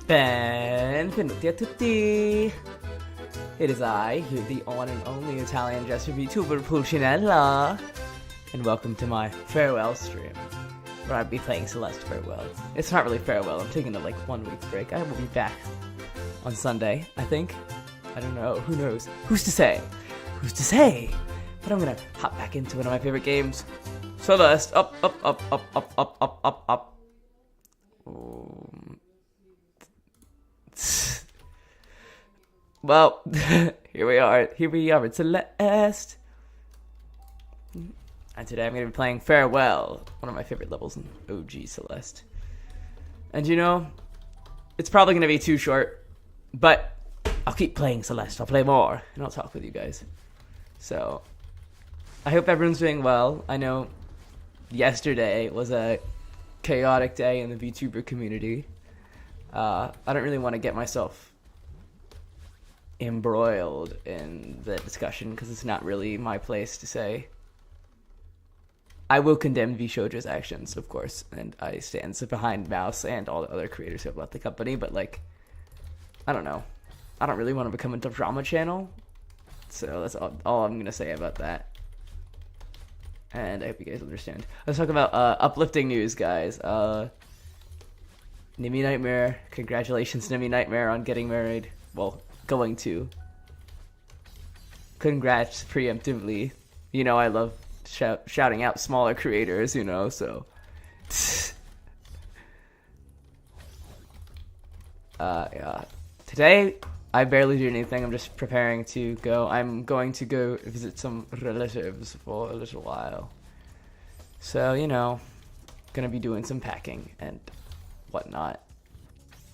Benvenuti a tutti! It is I, the on and only Italian dresser VTuber Pulcinella, and welcome to my farewell stream, where I'll be playing Celeste farewell. It's not really farewell, I'm taking a 1 week break. I will be back on Sunday, I think. I don't know, who knows? Who's to say? Who's to say? But I'm gonna hop back into one of my favorite games. Celeste, up. Well, here we are at Celeste. And today I'm going to be playing Farewell, one of my favorite levels in OG Celeste. And you know, it's probably going to be too short, but I'll keep playing Celeste. I'll play more, and I'll talk with you guys. So, I hope everyone's doing well. I know yesterday was a chaotic day in the VTuber community. I don't really want to get myself embroiled in the discussion because it's not really my place to say. I will condemn VShojo's actions, of course, and I stand behind Mouse and all the other creators who have left the company, but I don't know. I don't really want to become a drama channel, so that's all I'm going to say about that. And I hope you guys understand. Let's talk about uplifting news, guys. Nimi Nightmare, congratulations Nimi Nightmare on getting married. Well, going to. Congrats preemptively. You know I love shouting out smaller creators, you know, so. Yeah. Today, I barely do anything. I'm just preparing to go. I'm going to go visit some relatives for a little while. So, you know, gonna be doing some packing and whatnot.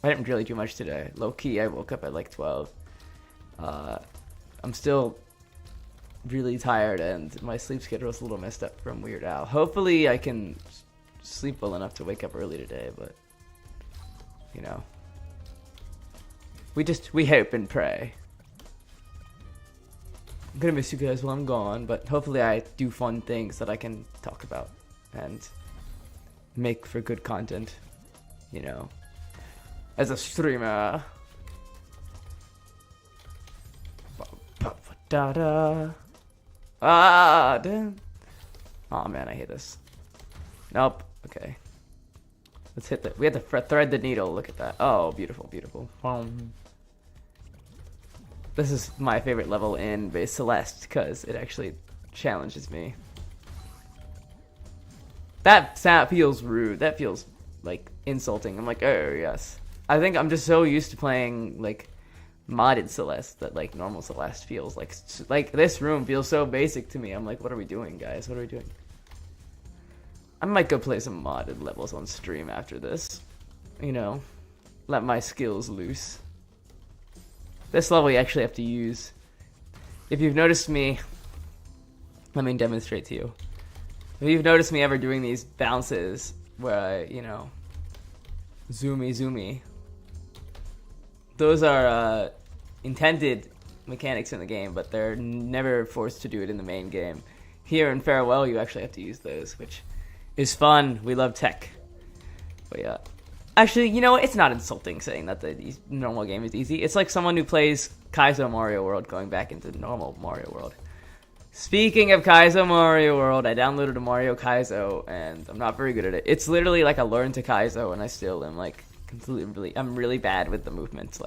I didn't really do much today. Low-key, I woke up at 12. I'm still really tired and my sleep schedule is a little messed up from Weird Al. Hopefully I can sleep well enough to wake up early today, but you know, we hope and pray. I'm gonna miss you guys while I'm gone, but hopefully I do fun things that I can talk about and make for good content, you know, as a streamer. Da-da. Damn. Oh man, I hate this. Nope. Okay. Let's hit the. We have to thread the needle. Look at that. Oh, beautiful, beautiful. This is my favorite level in base Celeste because it actually challenges me. That feels rude. That feels insulting. I'm like, oh yes. I think I'm just so used to playing modded Celeste that normal Celeste feels like this room feels so basic to me. I'm like, what are we doing, guys? What are we doing? I might go play some modded levels on stream after this, you know, let my skills loose. This level you actually have to use. If you've noticed me, let me demonstrate to you. If you've noticed me ever doing these bounces where I, you know, zoomy, those are intended mechanics in the game, but they're never forced to do it in the main game. Here in Farewell, you actually have to use those, which is fun. We love tech. But yeah. Actually, you know what? It's not insulting saying that the normal game is easy. It's like someone who plays Kaizo Mario World going back into normal Mario World. Speaking of Kaizo Mario World, I downloaded a Mario Kaizo, and I'm not very good at it. It's literally like a learn to Kaizo, and I still am I'm really bad with the movements.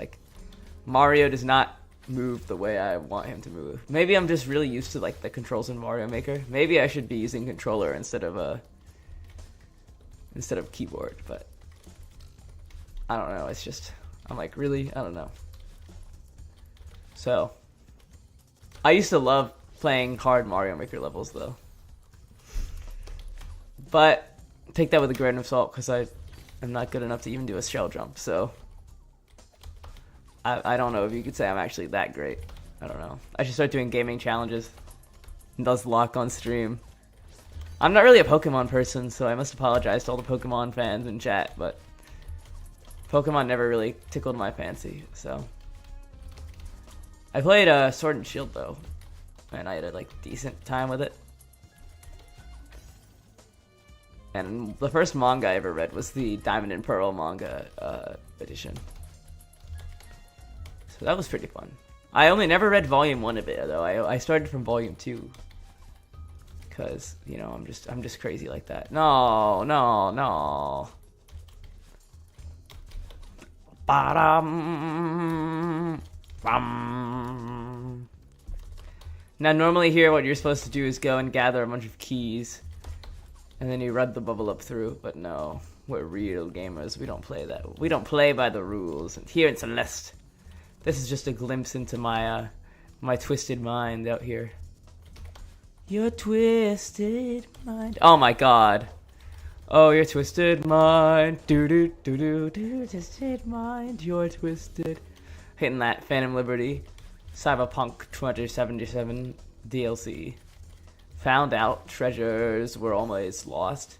Mario does not move the way I want him to move. Maybe I'm just really used to the controls in Mario Maker. Maybe I should be using controller instead of keyboard, but I don't know. It's just I'm really, I don't know. So I used to love playing hard Mario Maker levels though. But take that with a grain of salt because I'm not good enough to even do a shell jump, so I don't know if you could say I'm actually that great. I don't know. I should start doing gaming challenges. And does lock on stream. I'm not really a Pokemon person, so I must apologize to all the Pokemon fans in chat, but Pokemon never really tickled my fancy, so. I played Sword and Shield though, and I had a decent time with it. And the first manga I ever read was the Diamond and Pearl manga edition. So that was pretty fun. I only never read volume 1 of it though. I started from volume 2. Cause, you know, I'm just crazy like that. No, no, no. Ba-dum, bum. Now normally here what you're supposed to do is go and gather a bunch of keys. And then you run the bubble up through, but no. We're real gamers. We don't play that. We don't play by the rules. And here in Celeste, this is just a glimpse into my my twisted mind out here. Your twisted mind. Oh my god. Oh, your twisted mind. Do do do do do. Twisted mind. You're twisted. Hitting that Phantom Liberty, Cyberpunk 2077 DLC. Found out treasures were always lost.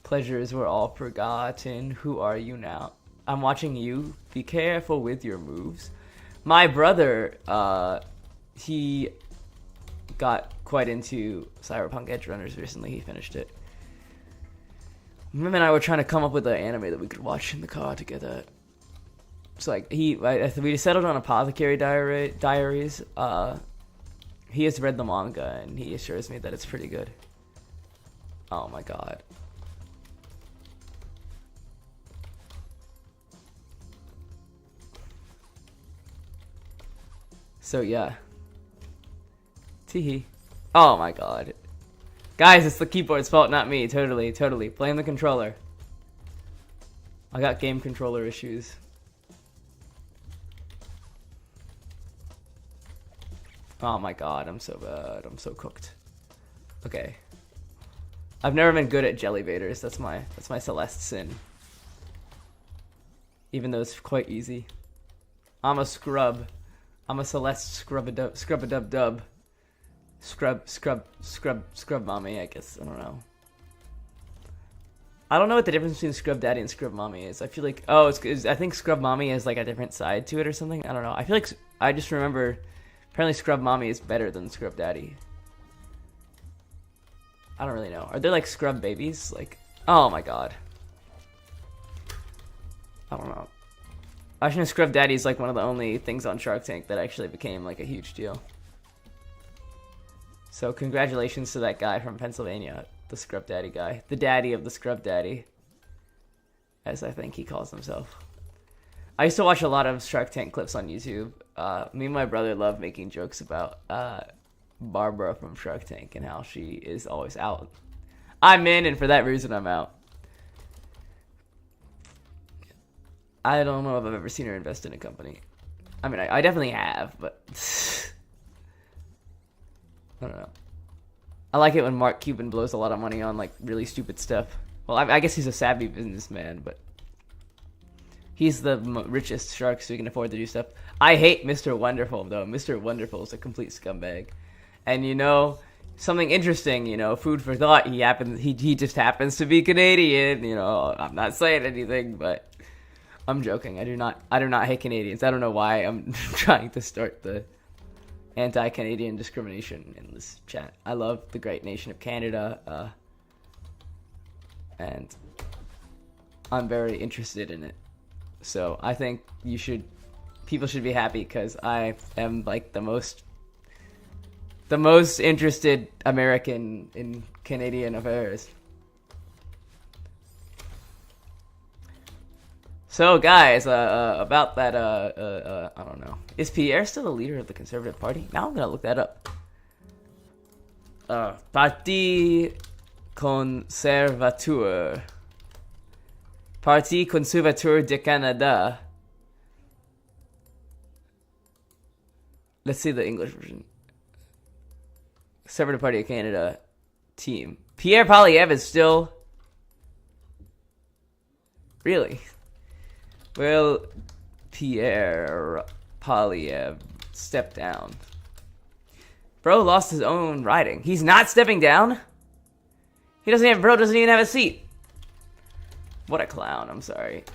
Pleasures were all forgotten. Who are you now? I'm watching you. Be careful with your moves. My brother, he got quite into Cyberpunk Edge Runners recently. He finished it. Him and I were trying to come up with an anime that we could watch in the car together. It's like we settled on Apothecary Diaries. He has read the manga and he assures me that it's pretty good. Oh my god. So yeah. Teehee. Oh my god. Guys, it's the keyboard's fault, not me. Totally, totally. Blame the controller. I got game controller issues. Oh my god, I'm so bad. I'm so cooked. Okay. I've never been good at jelly baiters. That's my Celeste sin. Even though it's quite easy. I'm a scrub. I'm a Celeste scrub-a-dub-dub. Scrub mommy, I guess. I don't know. I don't know what the difference between scrub daddy and scrub mommy is. I feel like, oh, I think scrub mommy has like a different side to it or something. I don't know. I feel like, I just remember, apparently scrub mommy is better than scrub daddy. I don't really know. Are there like scrub babies? Like, oh my god. I don't know. I think scrub daddy is like one of the only things on Shark Tank that actually became like a huge deal. So congratulations to that guy from Pennsylvania, the scrub daddy guy. The daddy of the scrub daddy, as I think he calls himself. I used to watch a lot of Shark Tank clips on YouTube. Me and my brother love making jokes about Barbara from Shark Tank and how she is always out. I'm in, and for that reason I'm out. I don't know if I've ever seen her invest in a company. I mean, I definitely have, but I don't know. I like it when Mark Cuban blows a lot of money on like really stupid stuff. Well, I guess he's a savvy businessman, but he's the richest shark, so he can afford to do stuff. I hate Mr. Wonderful, though. Mr. Wonderful is a complete scumbag. And you know, something interesting, you know, food for thought. He just happens to be Canadian. You know, I'm not saying anything, but I'm joking. I do not hate Canadians. I don't know why I'm trying to start the anti-Canadian discrimination in this chat. I love the great nation of Canada, and I'm very interested in it. So I think people should be happy because I am like the most interested American in Canadian affairs. So guys, about that, I don't know. Is Pierre still the leader of the Conservative Party? Now I'm gonna look that up. Parti Conservateur. Parti Conservateur de Canada. Let's see the English version. Conservative Party of Canada team. Pierre Poilievre is still... Really? Will Pierre Poilievre step down? Bro lost his own riding. He's not stepping down? Bro doesn't even have a seat. What a clown, I'm sorry.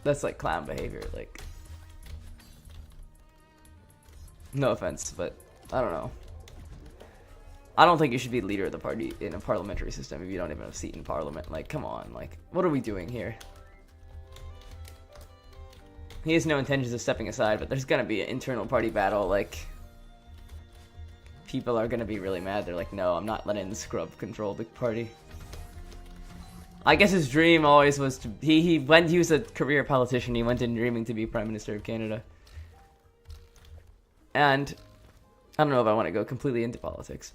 That's like clown behavior, like. No offense, but I don't know. I don't think you should be leader of the party in a parliamentary system if you don't even have a seat in parliament. Like, come on, like, what are we doing here? He has no intentions of stepping aside, but there's gonna be an internal party battle. Like, people are gonna be really mad. They're like, no, I'm not letting the scrub control the party. I guess his dream always was to he was a career politician. He went in dreaming to be Prime Minister of Canada. And I don't know if I want to go completely into politics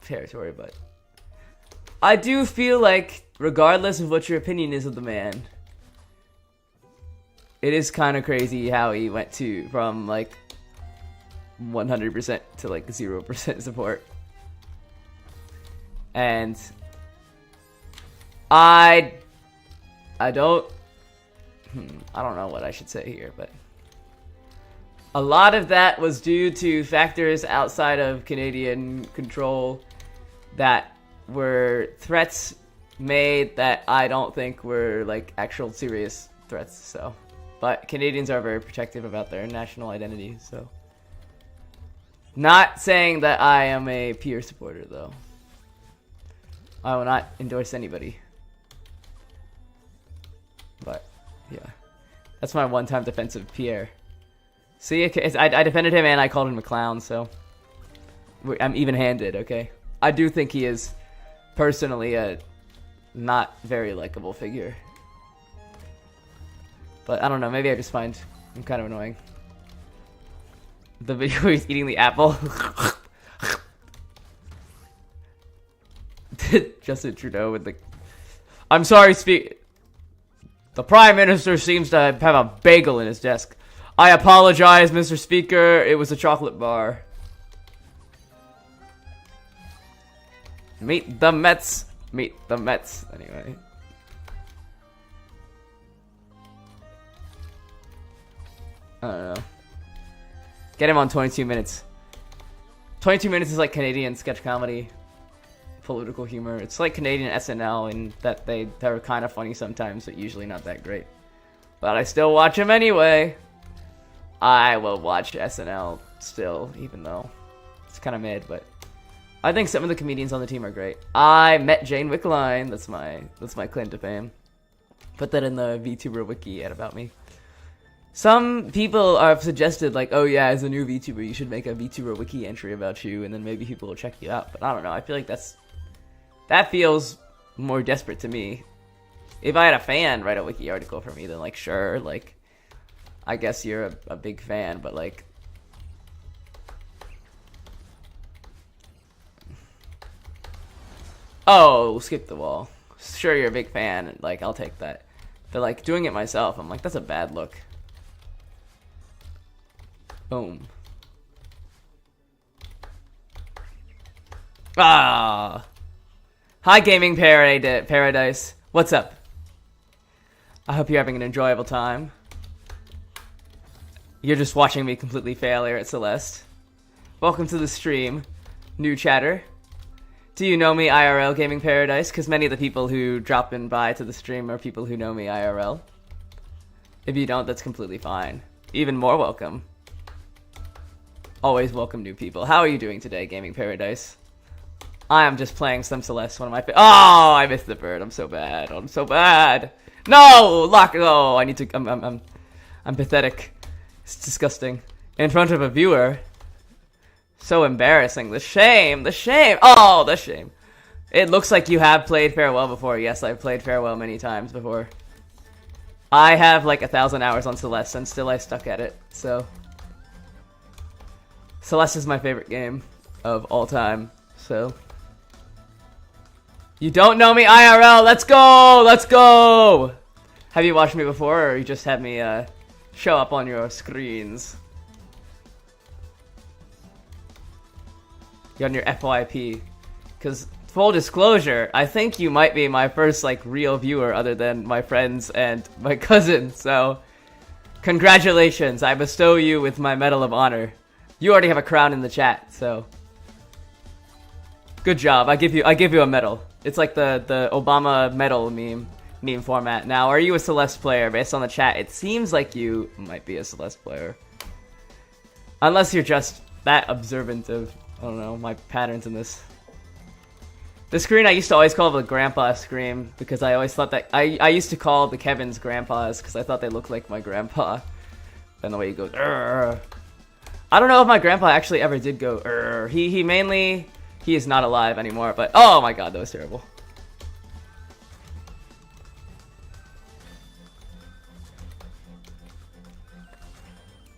territory, but I do feel like, regardless of what your opinion is of the man, it is kind of crazy how he went from like 100% to like 0% support. And I don't know what I should say here, but a lot of that was due to factors outside of Canadian control that were threats made that I don't think were like actual serious threats. So, but Canadians are very protective about their national identity, so. Not saying that I am a Pierre supporter, though. I will not endorse anybody. But, yeah. That's my one-time defense of Pierre. See, I defended him and I called him a clown, so I'm even-handed, okay? I do think he is personally a not very likable figure. But I don't know, maybe I just find him kind of annoying. The video where he's eating the apple. Justin Trudeau with the... I'm sorry, the Prime Minister seems to have a bagel in his desk. I apologize, Mr. Speaker. It was a chocolate bar. Meet the Mets. Meet the Mets. Anyway. I don't know. Get him on 22 minutes. 22 minutes is like Canadian sketch comedy. Political humor. It's like Canadian SNL in that they're kind of funny sometimes, but usually not that great. But I still watch them anyway. I will watch SNL still, even though it's kind of mid, but I think some of the comedians on the team are great. I met Jane Wickline. That's my claim to fame. Put that in the VTuber wiki about me. Some people have suggested, like, oh yeah, as a new VTuber, you should make a VTuber wiki entry about you, and then maybe people will check you out. But I don't know. I feel like that feels more desperate to me. If I had a fan write a wiki article for me, then like, sure, like, I guess you're a big fan, but like, oh, skip the wall. Sure, you're a big fan, like, I'll take that. But like, doing it myself, I'm like, that's a bad look. Boom. Ah. Hi, Gaming Paradise. What's up? I hope you're having an enjoyable time. You're just watching me completely fail here at Celeste. Welcome to the stream, new chatter. Do you know me IRL, Gaming Paradise? Because many of the people who drop in by to the stream are people who know me IRL. If you don't, that's completely fine. Even more welcome. Always welcome new people. How are you doing today, Gaming Paradise? I am just playing some Celeste, one of my oh, I missed the bird. I'm so bad. I'm so bad. No, lock. Oh, I need to. I'm pathetic. It's disgusting. In front of a viewer. So embarrassing. The shame. The shame. Oh, the shame. It looks like you have played Farewell before. Yes, I've played Farewell many times before. I have like 1,000 hours on Celeste, and still I stuck at it. So. Celeste is my favorite game of all time, so. You don't know me IRL, let's go! Let's go! Have you watched me before, or you just had me show up on your screens? You're on your FYP. Because, full disclosure, I think you might be my first, like, real viewer other than my friends and my cousin, so. Congratulations, I bestow you with my Medal of Honor. You already have a crown in the chat, so good job. I give you a medal. It's like the Obama medal meme format. Now, are you a Celeste player? Based on the chat, it seems like you might be a Celeste player, unless you're just that observant of, I don't know, my patterns in this. The screen I used to always call the grandpa screen because I always thought that I used to call the Kevin's grandpas because I thought they looked like my grandpa. And the way he goes, Urgh. I don't know if my grandpa actually ever did go, Urgh. He mainly, he is not alive anymore, but oh my god, that was terrible.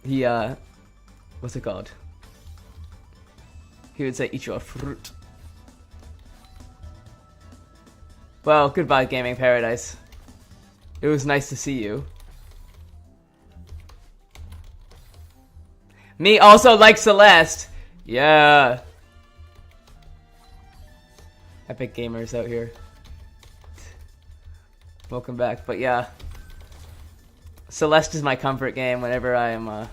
He, what's it called? He would say, eat your fruit. Well, goodbye, Gaming Paradise. It was nice to see you. Me also like Celeste. Yeah. Epic gamers out here. Welcome back. But yeah. Celeste is my comfort game whenever I am,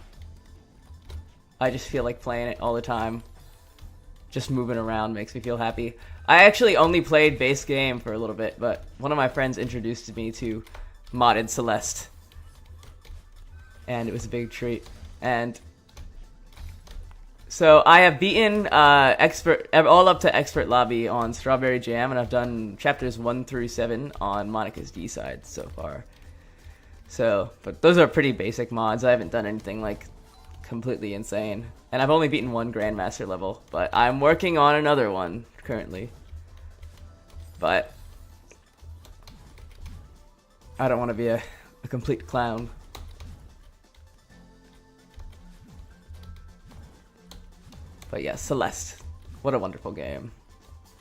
I just feel like playing it all the time. Just moving around makes me feel happy. I actually only played base game for a little bit, but one of my friends introduced me to modded Celeste. And it was a big treat. And so I have beaten all up to expert lobby on Strawberry Jam, and I've done chapters 1 through 7 on Monica's D side so far. So, but those are pretty basic mods. I haven't done anything like completely insane. And I've only beaten one Grandmaster level, but I'm working on another one currently. But I don't want to be a complete clown. But yeah, Celeste. What a wonderful game.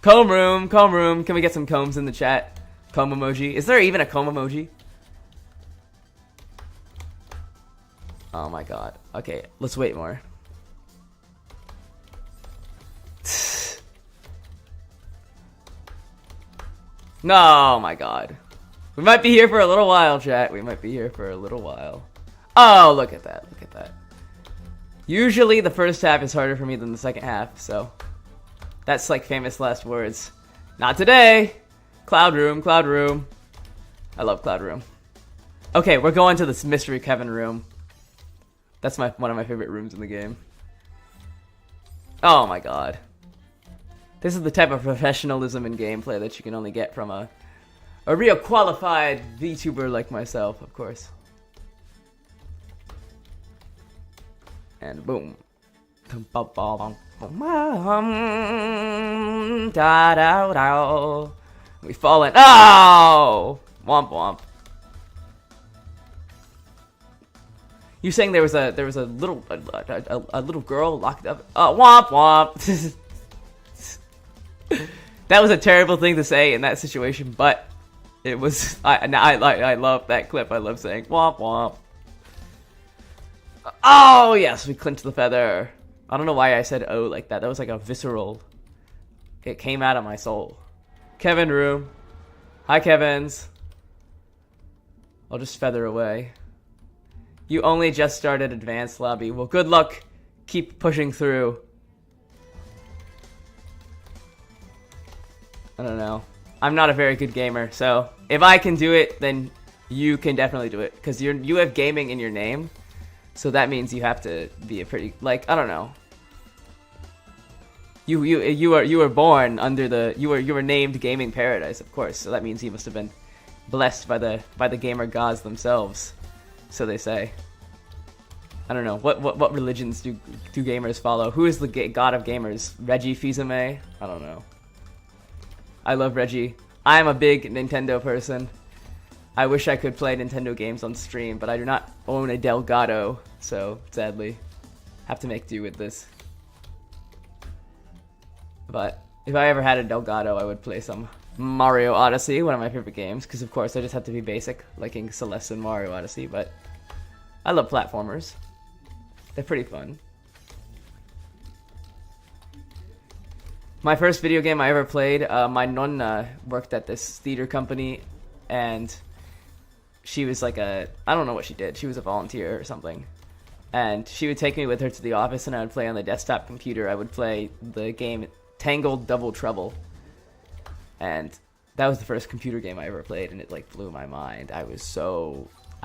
Comb room, comb room. Can we get some combs in the chat? Comb emoji. Is there even a comb emoji? Oh my god. Okay, let's wait more. No, oh my god. We might be here for a little while, chat. We might be here for a little while. Oh, look at that. Look at that. Usually the first half is harder for me than the second half, so that's like famous last words. Not today. Cloud room, cloud room. I love cloud room. Okay, we're going to this mystery Kevin room. That's one of my favorite rooms in the game. Oh my god. This is the type of professionalism in gameplay that you can only get from a real qualified VTuber like myself, of course. And boom. We fall in. Oh! Womp womp. You saying there was a little girl locked up? Womp womp. That was a terrible thing to say in that situation, but it was. I love that clip. I love saying womp womp. Oh yes, we clinched the feather. I don't know why I said oh like that. That was like a visceral. It came out of my soul. Kevin room. Hi Kevins. I'll just feather away. You only just started advanced lobby. Well, good luck. Keep pushing through. I don't know. I'm not a very good gamer, so if I can do it, then you can definitely do it because you have gaming in your name, so that means you have to be a pretty I don't know. You were born under the you were named Gaming Paradise, of course, so that means you must have been blessed by the gamer gods themselves, so they say. I don't know what religions do gamers follow. Who is the god of gamers? Reggie Fils-Aimé? I don't know. I love Reggie. I am a big Nintendo person. I wish I could play Nintendo games on stream, but I do not own a Delgado, so sadly, have to make do with this. But if I ever had a Delgado, I would play some Mario Odyssey, one of my favorite games, because of course I just have to be basic, liking Celeste and Mario Odyssey, but I love platformers. They're pretty fun. My first video game I ever played, my nonna worked at this theater company, and she was like I don't know what she did. She was a volunteer or something. And she would take me with her to the office, and I would play on the desktop computer. I would play the game Tangled Double Trouble. And that was the first computer game I ever played, and it like blew my mind. I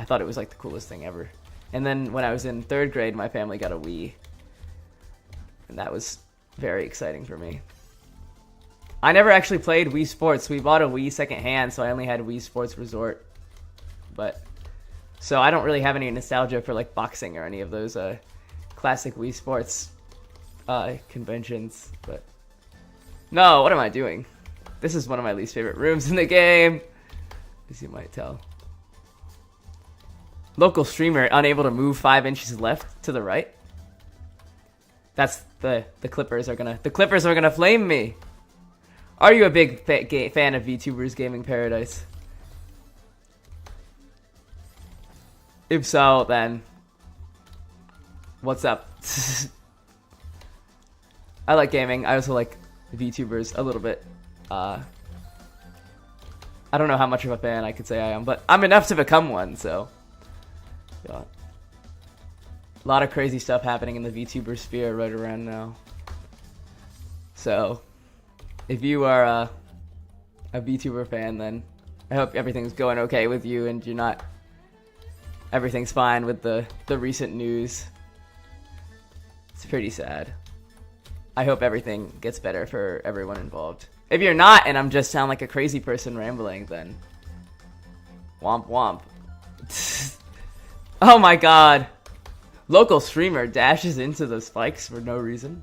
thought it was like the coolest thing ever. And then when I was in 3rd grade, my family got a Wii. And that was very exciting for me. I never actually played Wii Sports. We bought a Wii secondhand, so I only had Wii Sports Resort. But So I don't really have any nostalgia for like boxing or any of those classic Wii Sports conventions. But no, what am I doing? This is one of my least favorite rooms in the game, as you might tell. Local streamer unable to move 5 inches left to the right. That's the Clippers are gonna flame me. Are you a big fan of VTubers Gaming Paradise? If so, then what's up? I like gaming. I also like VTubers a little bit. I don't know how much of a fan I could say I am, but I'm enough to become one, so. Yeah. A lot of crazy stuff happening in the VTuber sphere right around now. So, if you are a VTuber fan, then I hope everything's going okay with you and you're not... Everything's fine with the recent news. It's pretty sad. I hope everything gets better for everyone involved. If you're not, and I'm just sound like a crazy person rambling, then womp womp. Oh my god. Local streamer dashes into the spikes for no reason.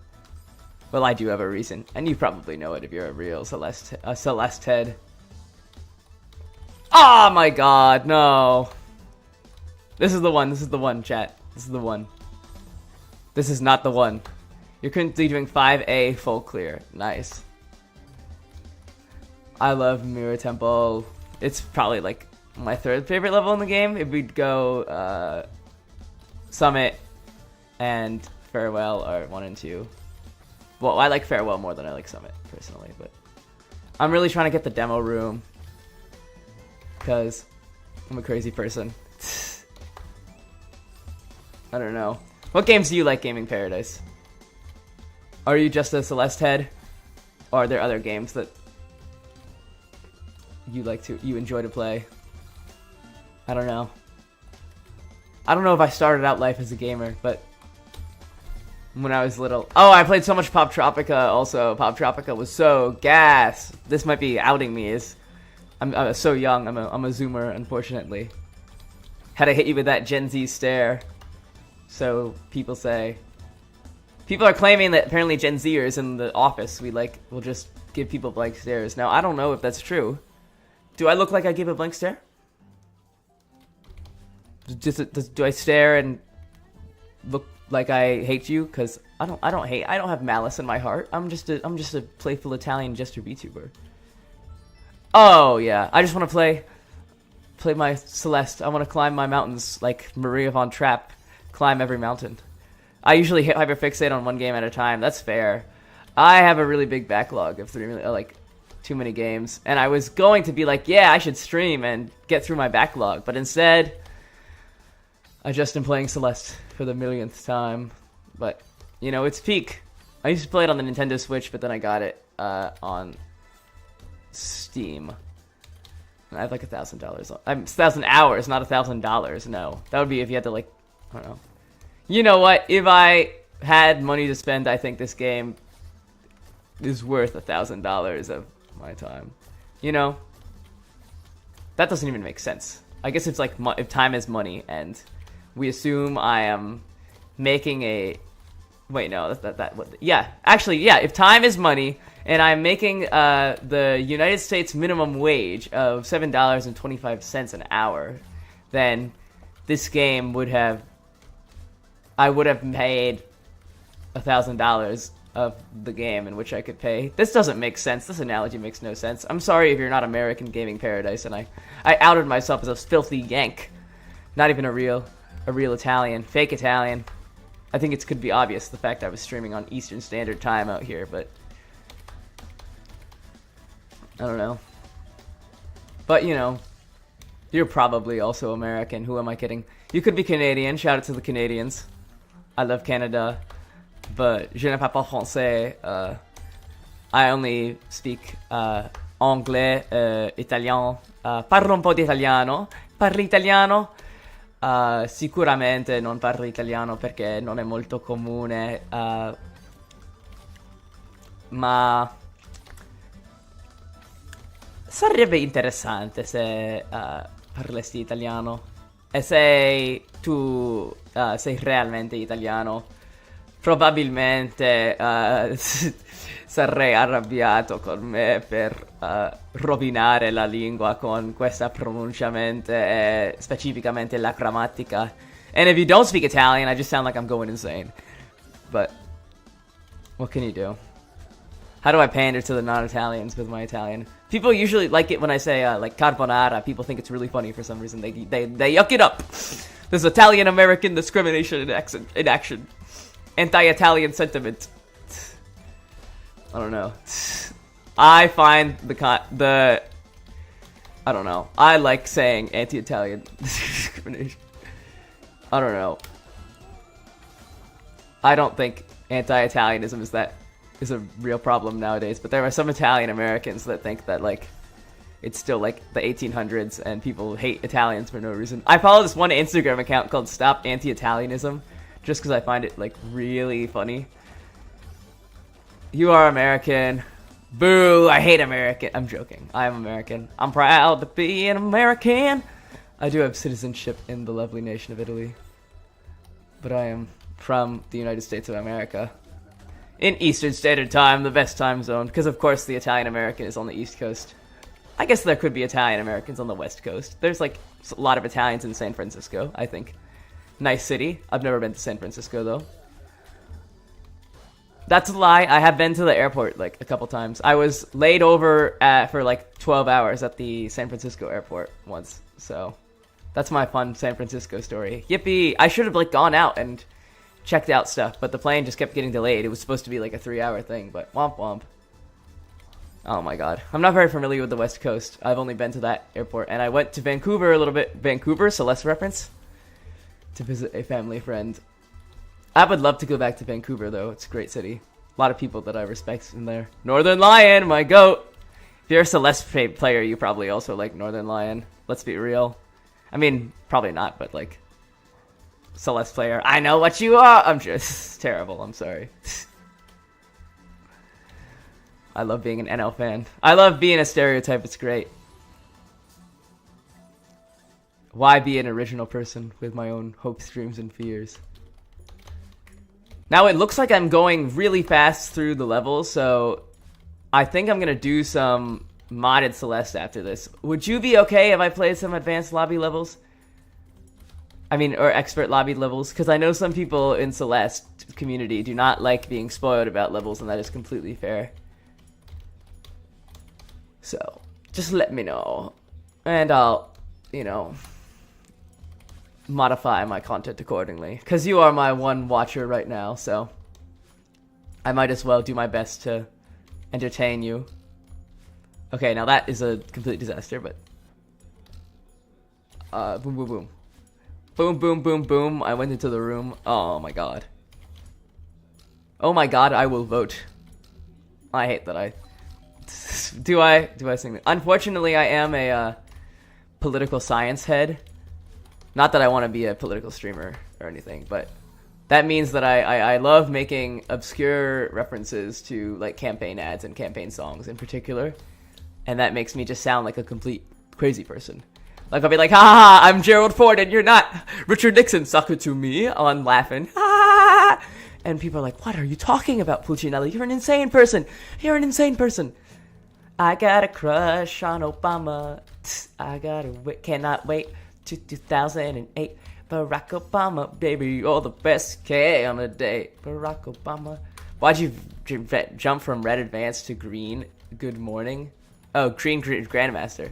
Well, I do have a reason, and you probably know it if you're a real Celeste head. Oh my god, no. This is the one, chat. This is the one. This is not the one. You're currently doing 5A full clear. Nice. I love Mirror Temple. It's probably like my 3rd favorite level in the game. If we'd go Summit and Farewell are 1 and 2. Well, I like Farewell more than I like Summit, personally, but I'm really trying to get the demo room because I'm a crazy person. I don't know. What games do you like, Gaming Paradise? Are you just a Celeste head? Or are there other games that you enjoy to play? I don't know. I don't know if I started out life as a gamer, but when I was little... Oh, I played so much Pop Tropica also. Pop Tropica was so gas. This might be outing me as I'm so young. I'm a zoomer, unfortunately. Had to hit you with that Gen Z stare. So people say. People are claiming that apparently Gen Zers in the office will just give people blank stares. Now I don't know if that's true. Do I look like I give a blank stare? Do I stare and look like I hate you? Cause I don't have malice in my heart. I'm just a playful Italian jester VTuber. Oh yeah, I just want to play my Celeste. I want to climb my mountains like Maria von Trapp. Climb every mountain. I usually hit hyperfixate on one game at a time. That's fair. I have a really big backlog of too many games, and I was going to be like, yeah, I should stream and get through my backlog, but instead, I just am playing Celeste for the millionth time. But you know, it's peak. I used to play it on the Nintendo Switch, but then I got it on Steam. I have like $1,000. 1,000 hours, not $1,000. No, that would be if you had to I don't know. You know what? If I had money to spend, I think this game is worth $1,000 of my time. You know, that doesn't even make sense. I guess it's like if time is money, and we assume I am making a. Wait, no, yeah, actually, yeah. If time is money, and I'm making the United States minimum wage of $7.25 an hour, then this game would have. I would have paid $1,000 of the game in which I could pay. This doesn't make sense. This analogy makes no sense. I'm sorry if you're not American Gaming Paradise, and I outed myself as a filthy Yank. Not even a real Italian, fake Italian. I think it could be obvious the fact I was streaming on Eastern Standard Time out here, but I don't know. But you know, you're probably also American. Who am I kidding? You could be Canadian. Shout out to the Canadians. I love Canada, but je ne parle pas français. I only speak anglais, italien. Parlo un po' di italiano. Parli italiano? Sicuramente non parlo italiano perché non è molto comune. Ma sarebbe interessante se parlassi italiano. E se tu sei realmente italiano, probabilmente sarei arrabbiato con me per rovinare la lingua con questa pronunciamente e specificamente la grammatica. And if you don't speak Italian, I just sound like I'm going insane. But what can you do? How do I pander to the non-Italians with my Italian? People usually like it when I say like carbonara. People think it's really funny for some reason. They yuck it up. There's Italian-American discrimination in action. Anti-Italian sentiment. I don't know. I find the I don't know. I like saying anti-Italian discrimination. I don't know. I don't think anti-Italianism is a real problem nowadays, but there are some Italian Americans that think that like it's still like the 1800s and people hate Italians for no reason. I follow this one Instagram account called Stop Anti-Italianism just because I find it like really funny. You are American. Boo, I hate American. I'm joking. I am American. I'm proud to be an American. I do have citizenship in the lovely nation of Italy, but I am from the United States of America. In Eastern Standard Time, the best time zone, because of course the Italian American is on the East Coast. I guess there could be Italian Americans on the West Coast. There's like a lot of Italians in San Francisco, I think. Nice city. I've never been to San Francisco though. That's a lie. I have been to the airport like a couple times. I was laid over for like 12 hours at the San Francisco airport once. So that's my fun San Francisco story. Yippee! I should have like gone out and checked out stuff, but the plane just kept getting delayed. It was supposed to be like a 3-hour thing, but womp womp. Oh my god. I'm not very familiar with the West Coast. I've only been to that airport, and I went to Vancouver a little bit. Vancouver, Celeste reference, to visit a family friend. I would love to go back to Vancouver, though. It's a great city. A lot of people that I respect in there. Northern Lion, my goat! If you're a Celeste player, you probably also like Northern Lion. Let's be real. I mean, probably not, but like... Celeste player, I know what you are! I'm just terrible, I'm sorry. I love being an NL fan. I love being a stereotype, it's great. Why be an original person with my own hopes, dreams, and fears? Now it looks like I'm going really fast through the levels, so I think I'm gonna do some modded Celeste after this. Would you be okay if I played some advanced lobby levels? I mean, or expert lobby levels? Because I know some people in Celeste community do not like being spoiled about levels, and that is completely fair. So, just let me know. And I'll, you know, modify my content accordingly, because you are my one watcher right now, so I might as well do my best to entertain you. Okay, now that is a complete disaster, but boom boom boom boom boom boom boom. I went into the room. Oh my god. Oh my god, I will vote. I hate that I do I sing that? Unfortunately, I am a political science head. Not that I want to be a political streamer or anything, but that means that I love making obscure references to like campaign ads and campaign songs in particular, and that makes me just sound like a complete crazy person. Like I'll be like, ha ha, I'm Gerald Ford and you're not. Richard Nixon, suck it to me. I'm laughing. Ha! And people are like, what are you talking about, Puccinelli? You're an insane person. You're an insane person. I got a crush on Obama. Cannot wait to 2008. Barack Obama, baby, you're the best K on a date. Barack Obama. Why'd you jump from red advanced to green? Good morning. Oh, green grandmaster.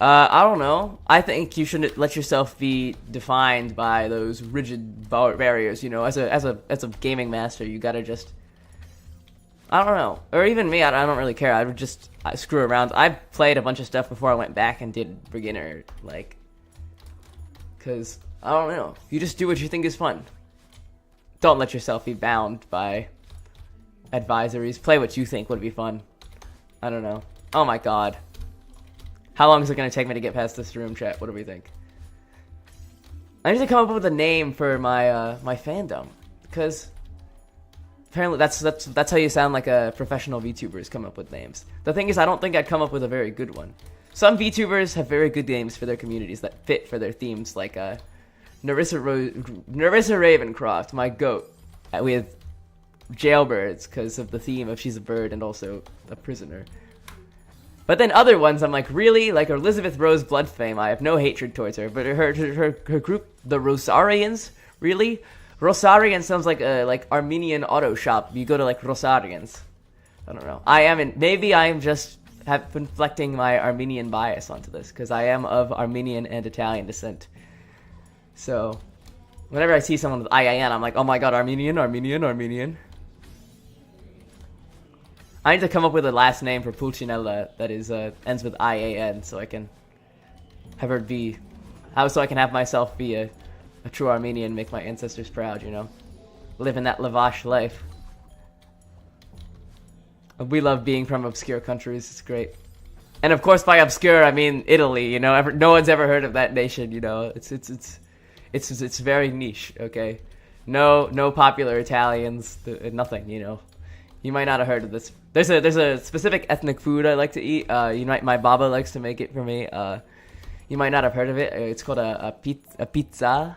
I don't know. I think you shouldn't let yourself be defined by those rigid barriers. You know, as a gaming master, you gotta just. I don't know, or even me. I don't really care. I would just screw around. I played a bunch of stuff before I went back and did beginner, like, cause I don't know. You just do what you think is fun. Don't let yourself be bound by advisories. Play what you think would be fun. I don't know. Oh my god. How long is it going to take me to get past this room, chat? What do we think? I need to come up with a name for my my fandom, because apparently that's how you sound like a professional VTuber, is come up with names. The thing is, I don't think I'd come up with a very good one. Some VTubers have very good games for their communities that fit for their themes, like Narissa Ravencroft, my goat, with jailbirds because of the theme of she's a bird and also a prisoner. But then other ones, I'm like, really? Like Elizabeth Rose Bloodfame, I have no hatred towards her. But her group, the Rosarians, really? Rosarian sounds like a Armenian auto shop. You go to like Rosarians. I don't know. Maybe I am just reflecting my Armenian bias onto this because I am of Armenian and Italian descent. So whenever I see someone with IIN, I'm like, oh my god, Armenian. I need to come up with a last name for Pulcinella that is ends with IAN, so I can have her be, so I can have myself be a true Armenian, make my ancestors proud, you know, living that lavash life. We love being from obscure countries; it's great. And of course, by obscure, I mean Italy. You know, no one's ever heard of that nation. You know, it's very niche. Okay, no popular Italians, nothing. You know. You might not have heard of this. There's a specific ethnic food I like to eat. My baba likes to make it for me. You might not have heard of it. It's called a pizza.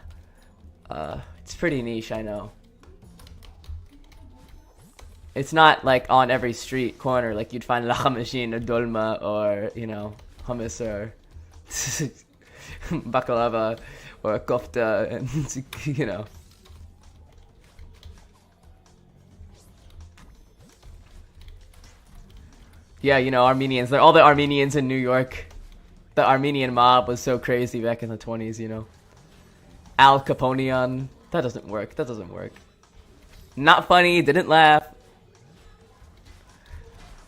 It's pretty niche, I know. It's not like on every street corner. Like you'd find lahmacun or dolma or hummus or baklava or kofta, and Yeah, Armenians. All the Armenians in New York. The Armenian mob was so crazy back in the 20s, Al Caponeon. That doesn't work. Not funny. Didn't laugh.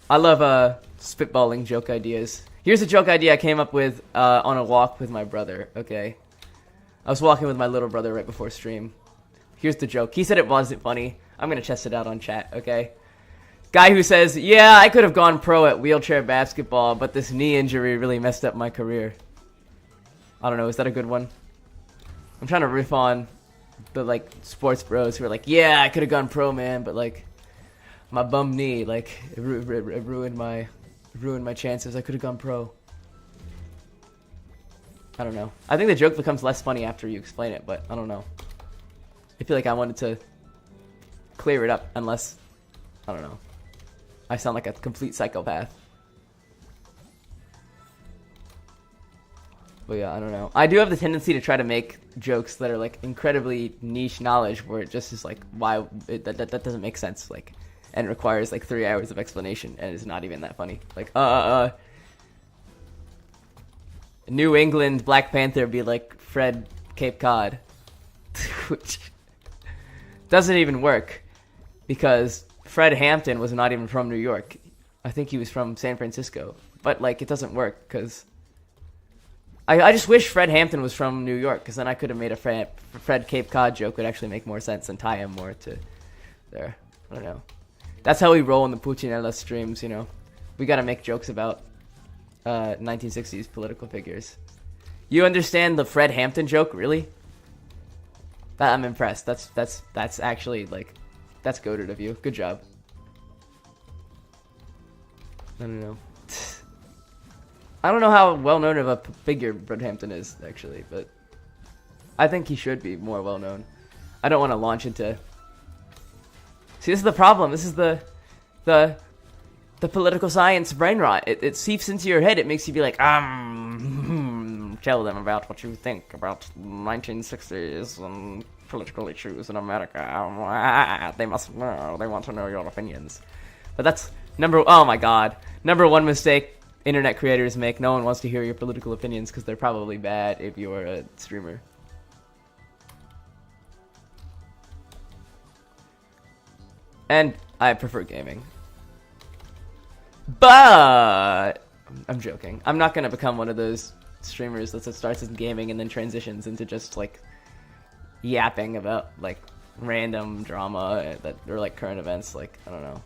I love spitballing joke ideas. Here's a joke idea I came up with on a walk with my brother, okay? I was walking with my little brother right before stream. Here's the joke. He said it wasn't funny. I'm going to test it out on chat, okay? Guy who says, yeah, I could have gone pro at wheelchair basketball, but this knee injury really messed up my career. I don't know, is that a good one? I'm trying to riff on the, sports bros who are like, yeah, I could have gone pro, man, but, my bum knee, it ruined my chances. I could have gone pro. I don't know. I think the joke becomes less funny after you explain it, but I don't know. I feel like I wanted to clear it up, unless, I don't know. I sound like a complete psychopath. But yeah, I don't know. I do have the tendency to try to make jokes that are incredibly niche knowledge, where it just is why that doesn't make sense, and requires 3 hours of explanation, and it's not even that funny. New England Black Panther be like Fred Cape Cod, which doesn't even work because Fred Hampton was not even from New York. I think he was from San Francisco. But, it doesn't work, because I just wish Fred Hampton was from New York, because then I could have made a Fred Cape Cod joke would actually make more sense and tie him more to there. I don't know. That's how we roll in the Puccinella streams, We gotta make jokes about 1960s political figures. You understand the Fred Hampton joke, really? I'm impressed. That's actually, that's goated of you. Good job. I don't know. I don't know how well known of a figure Fred Hampton is, actually, but I think he should be more well known. I don't want to launch into. See, this is the problem. This is the political science brain rot. It seeps into your head. It makes you be like, tell them about what you think about 1960s and political issues in America. They must know. They want to know your opinions. But that's oh my god. Number one mistake internet creators make. No one wants to hear your political opinions because they're probably bad if you're a streamer. And I prefer gaming. But I'm joking. I'm not going to become one of those streamers that starts in gaming and then transitions into just yapping about random drama or current events. I don't know.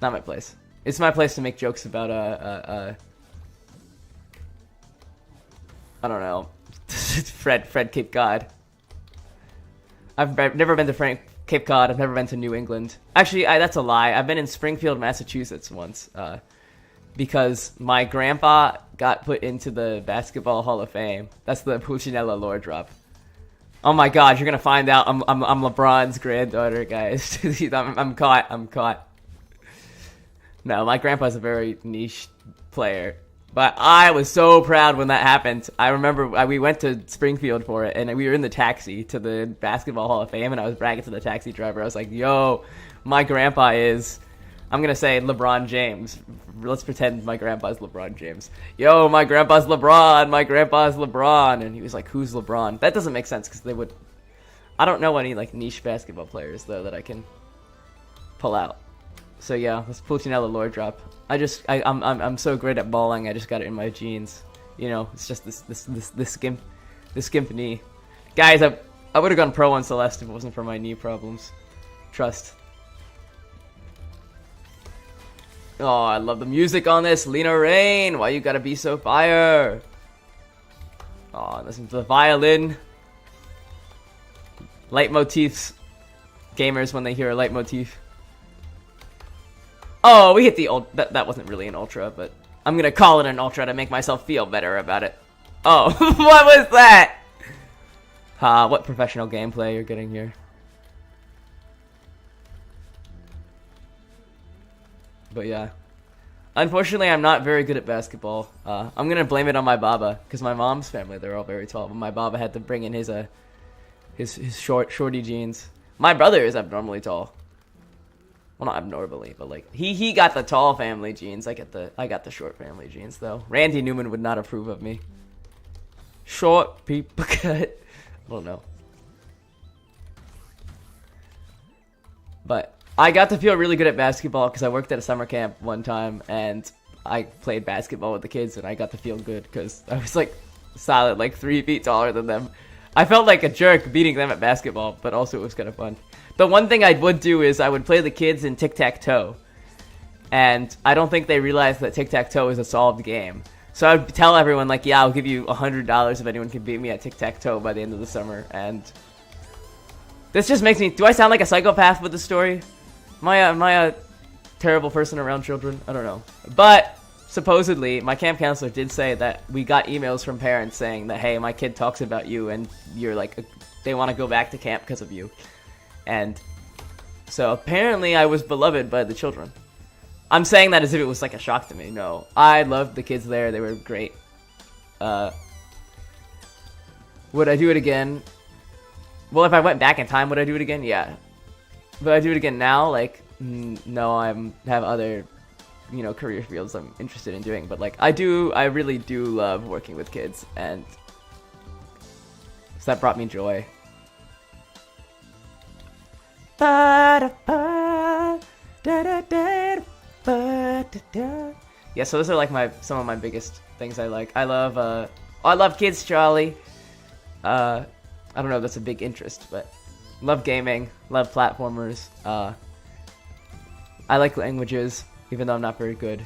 Not my place. It's my place to make jokes about I don't know. Fred Cape Cod. I've never been to Cape Cod. I've never been to New England. Actually, that's a lie. I've been in Springfield, Massachusetts once. because my grandpa got put into the Basketball Hall of Fame. That's the Puccinella lore drop. Oh my God, you're gonna find out I'm LeBron's granddaughter, guys. I'm caught. I'm caught. No, my grandpa's a very niche player. But I was so proud when that happened. I remember we went to Springfield for it, and we were in the taxi to the Basketball Hall of Fame, and I was bragging to the taxi driver. I was like, yo, my grandpa is, I'm going to say LeBron James. Let's pretend my grandpa's LeBron James. Yo, my grandpa's LeBron. My grandpa's LeBron. And he was like, who's LeBron? That doesn't make sense because they would, I don't know any like niche basketball players, though, that I can pull out. So yeah, let's Puccinella lore drop. I'm so great at balling. I just got it in my genes. You know, it's just this skimp knee. Guys, I would have gone pro on Celeste if it wasn't for my knee problems. Trust. Oh, I love the music on this. Lena Rain, why you gotta be so fire? Oh, listen to the violin. Leitmotifs. Gamers when they hear a leitmotif. Oh, we hit the that wasn't really an ultra, but I'm gonna call it an ultra to make myself feel better about it. Oh, what was that? What professional gameplay you're getting here. But yeah. Unfortunately, I'm not very good at basketball. I'm gonna blame it on my baba, because my mom's family, they're all very tall, but my baba had to bring in his shorty jeans. My brother is abnormally tall. Well, not abnormally, but like he got the tall family genes. I got the short family genes though. Randy Newman would not approve of me. Short people cut. I don't know. But I got to feel really good at basketball because I worked at a summer camp one time and I played basketball with the kids and I got to feel good because I was like solid, like 3 feet taller than them. I felt like a jerk beating them at basketball, but also it was kind of fun. The one thing I would do is I would play the kids in tic-tac-toe. And I don't think they realized that tic-tac-toe is a solved game. So I would tell everyone, like, yeah, I'll give you $100 if anyone can beat me at tic-tac-toe by the end of the summer. And this just makes me... Do I sound like a psychopath with this story? Am I a terrible person around children? I don't know. But supposedly, my camp counselor did say that we got emails from parents saying that, hey, my kid talks about you and you're like... They want to go back to camp because of you. And so apparently I was beloved by the children. I'm saying that as if it was like a shock to me. No, I loved the kids there. They were great. Would I do it again? Well, if I went back in time, would I do it again? Yeah. Would I do it again now? Like, no, I have other, career fields I'm interested in doing. But like, I really do love working with kids. And so that brought me joy. Yeah, so those are like some of my biggest things I like. I love kids, Charlie. I don't know if that's a big interest, but love gaming, love platformers. I like languages, even though I'm not very good.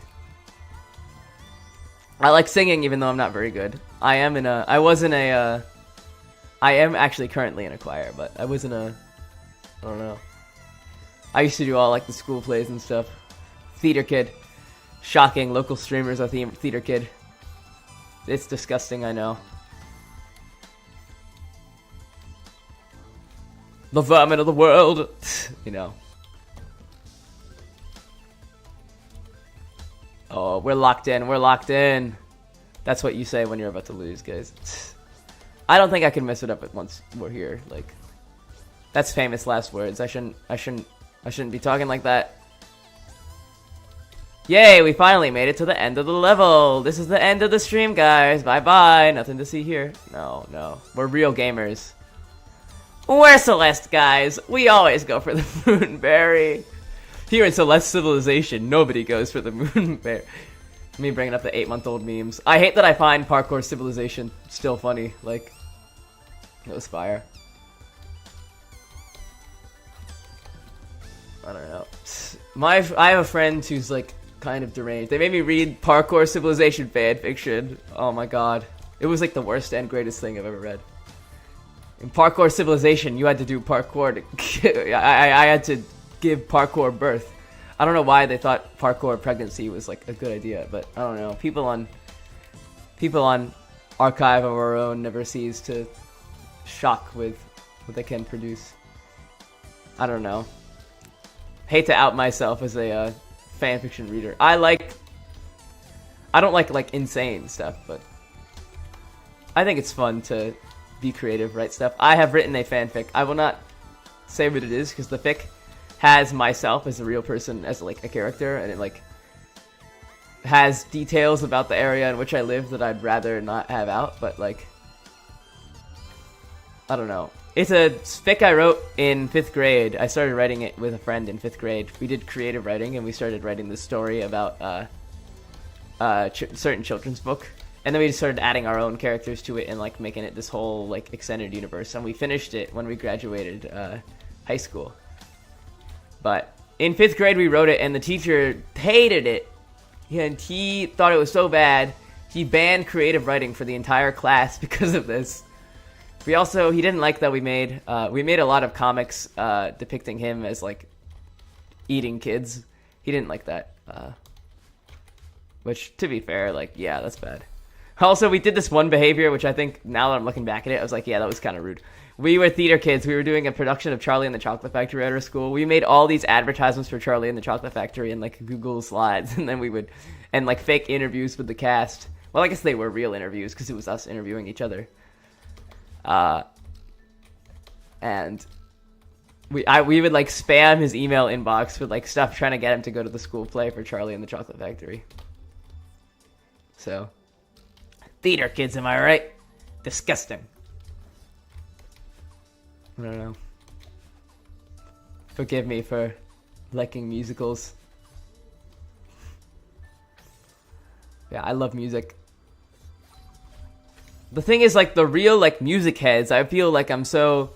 I like singing, even though I'm not very good. I am actually currently in a choir, but I was in a, I don't know. I used to do all like the school plays and stuff. Theater kid. Shocking. Local streamers are theater kid. It's disgusting, I know. The vermin of the world. Oh, we're locked in. We're locked in. That's what you say when you're about to lose, guys. I don't think I can mess it up once we're here. Like, that's famous last words. I shouldn't be talking like that. Yay, we finally made it to the end of the level. This is the end of the stream, guys. Bye-bye. Nothing to see here. No. We're real gamers. We're Celeste, guys. We always go for the Moonberry. Here in Celeste Civilization, nobody goes for the Moonberry. Me bringing up the 8-month-old memes. I hate that I find Parkour Civilization still funny. Like, it was fire. I don't know. I have a friend who's like kind of deranged. They made me read Parkour Civilization fanfiction. Oh my god. It was like the worst and greatest thing I've ever read. In Parkour Civilization, you had to do parkour to... I had to give parkour birth. I don't know why they thought parkour pregnancy was like a good idea, but I don't know. People on Archive of Our Own never cease to shock with what they can produce. I don't know. Hate to out myself as a fanfiction reader. I don't like insane stuff, but I think it's fun to be creative, write stuff. I have written a fanfic. I will not say what it is because the fic has myself as a real person as like a character, and it like has details about the area in which I live that I'd rather not have out, but like I don't know. It's a fic I wrote in 5th grade. I started writing it with a friend in 5th grade. We did creative writing, and we started writing this story about certain children's book. And then we just started adding our own characters to it and like making it this whole like extended universe. And we finished it when we graduated high school. But in 5th grade we wrote it, and the teacher hated it. And he thought it was so bad, he banned creative writing for the entire class because of this. He didn't like that we made a lot of comics depicting him as like eating kids. He didn't like that. Which, to be fair, like, yeah, that's bad. Also, we did this one behavior, which I think, now that I'm looking back at it, I was like, yeah, that was kind of rude. We were theater kids. We were doing a production of Charlie and the Chocolate Factory at our school. We made all these advertisements for Charlie and the Chocolate Factory in, like, Google Slides. And then we would... And, like, fake interviews with the cast. Well, I guess they were real interviews, because it was us interviewing each other. And... We would, like, spam his email inbox with, like, stuff trying to get him to go to the school play for Charlie and the Chocolate Factory. So... Theater kids, am I right? Disgusting. I don't know. Forgive me for liking musicals. Yeah, I love music. The thing is, like, the real, like, music heads, I feel like I'm so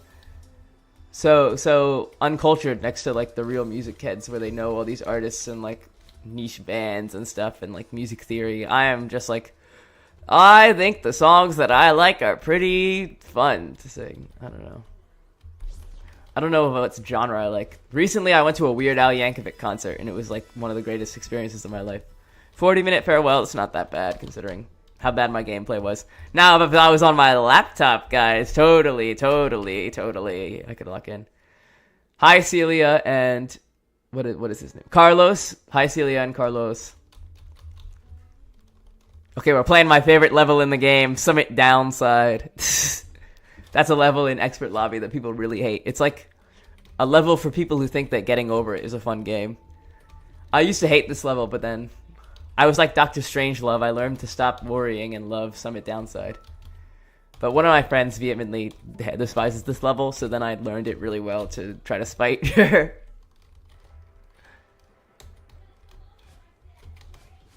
uncultured next to, like, the real music heads where they know all these artists and, like, niche bands and stuff and, like, music theory. I am just, like... I think the songs that I like are pretty fun to sing. I don't know. I don't know what genre I like. Recently, I went to a Weird Al Yankovic concert, and it was like one of the greatest experiences of my life. 40-minute farewell, it's not that bad, considering how bad my gameplay was. Now, if I was on my laptop, guys, totally, I could lock in. Hi, Celia, and... What is his name? Carlos. Hi, Celia and Carlos. Okay, we're playing my favorite level in the game, Summit Downside. That's a level in Expert Lobby that people really hate. It's like a level for people who think that getting over it is a fun game. I used to hate this level, but then I was like Dr. Strangelove. I learned to stop worrying and love Summit Downside. But one of my friends vehemently despises this level, so then I learned it really well to try to spite her.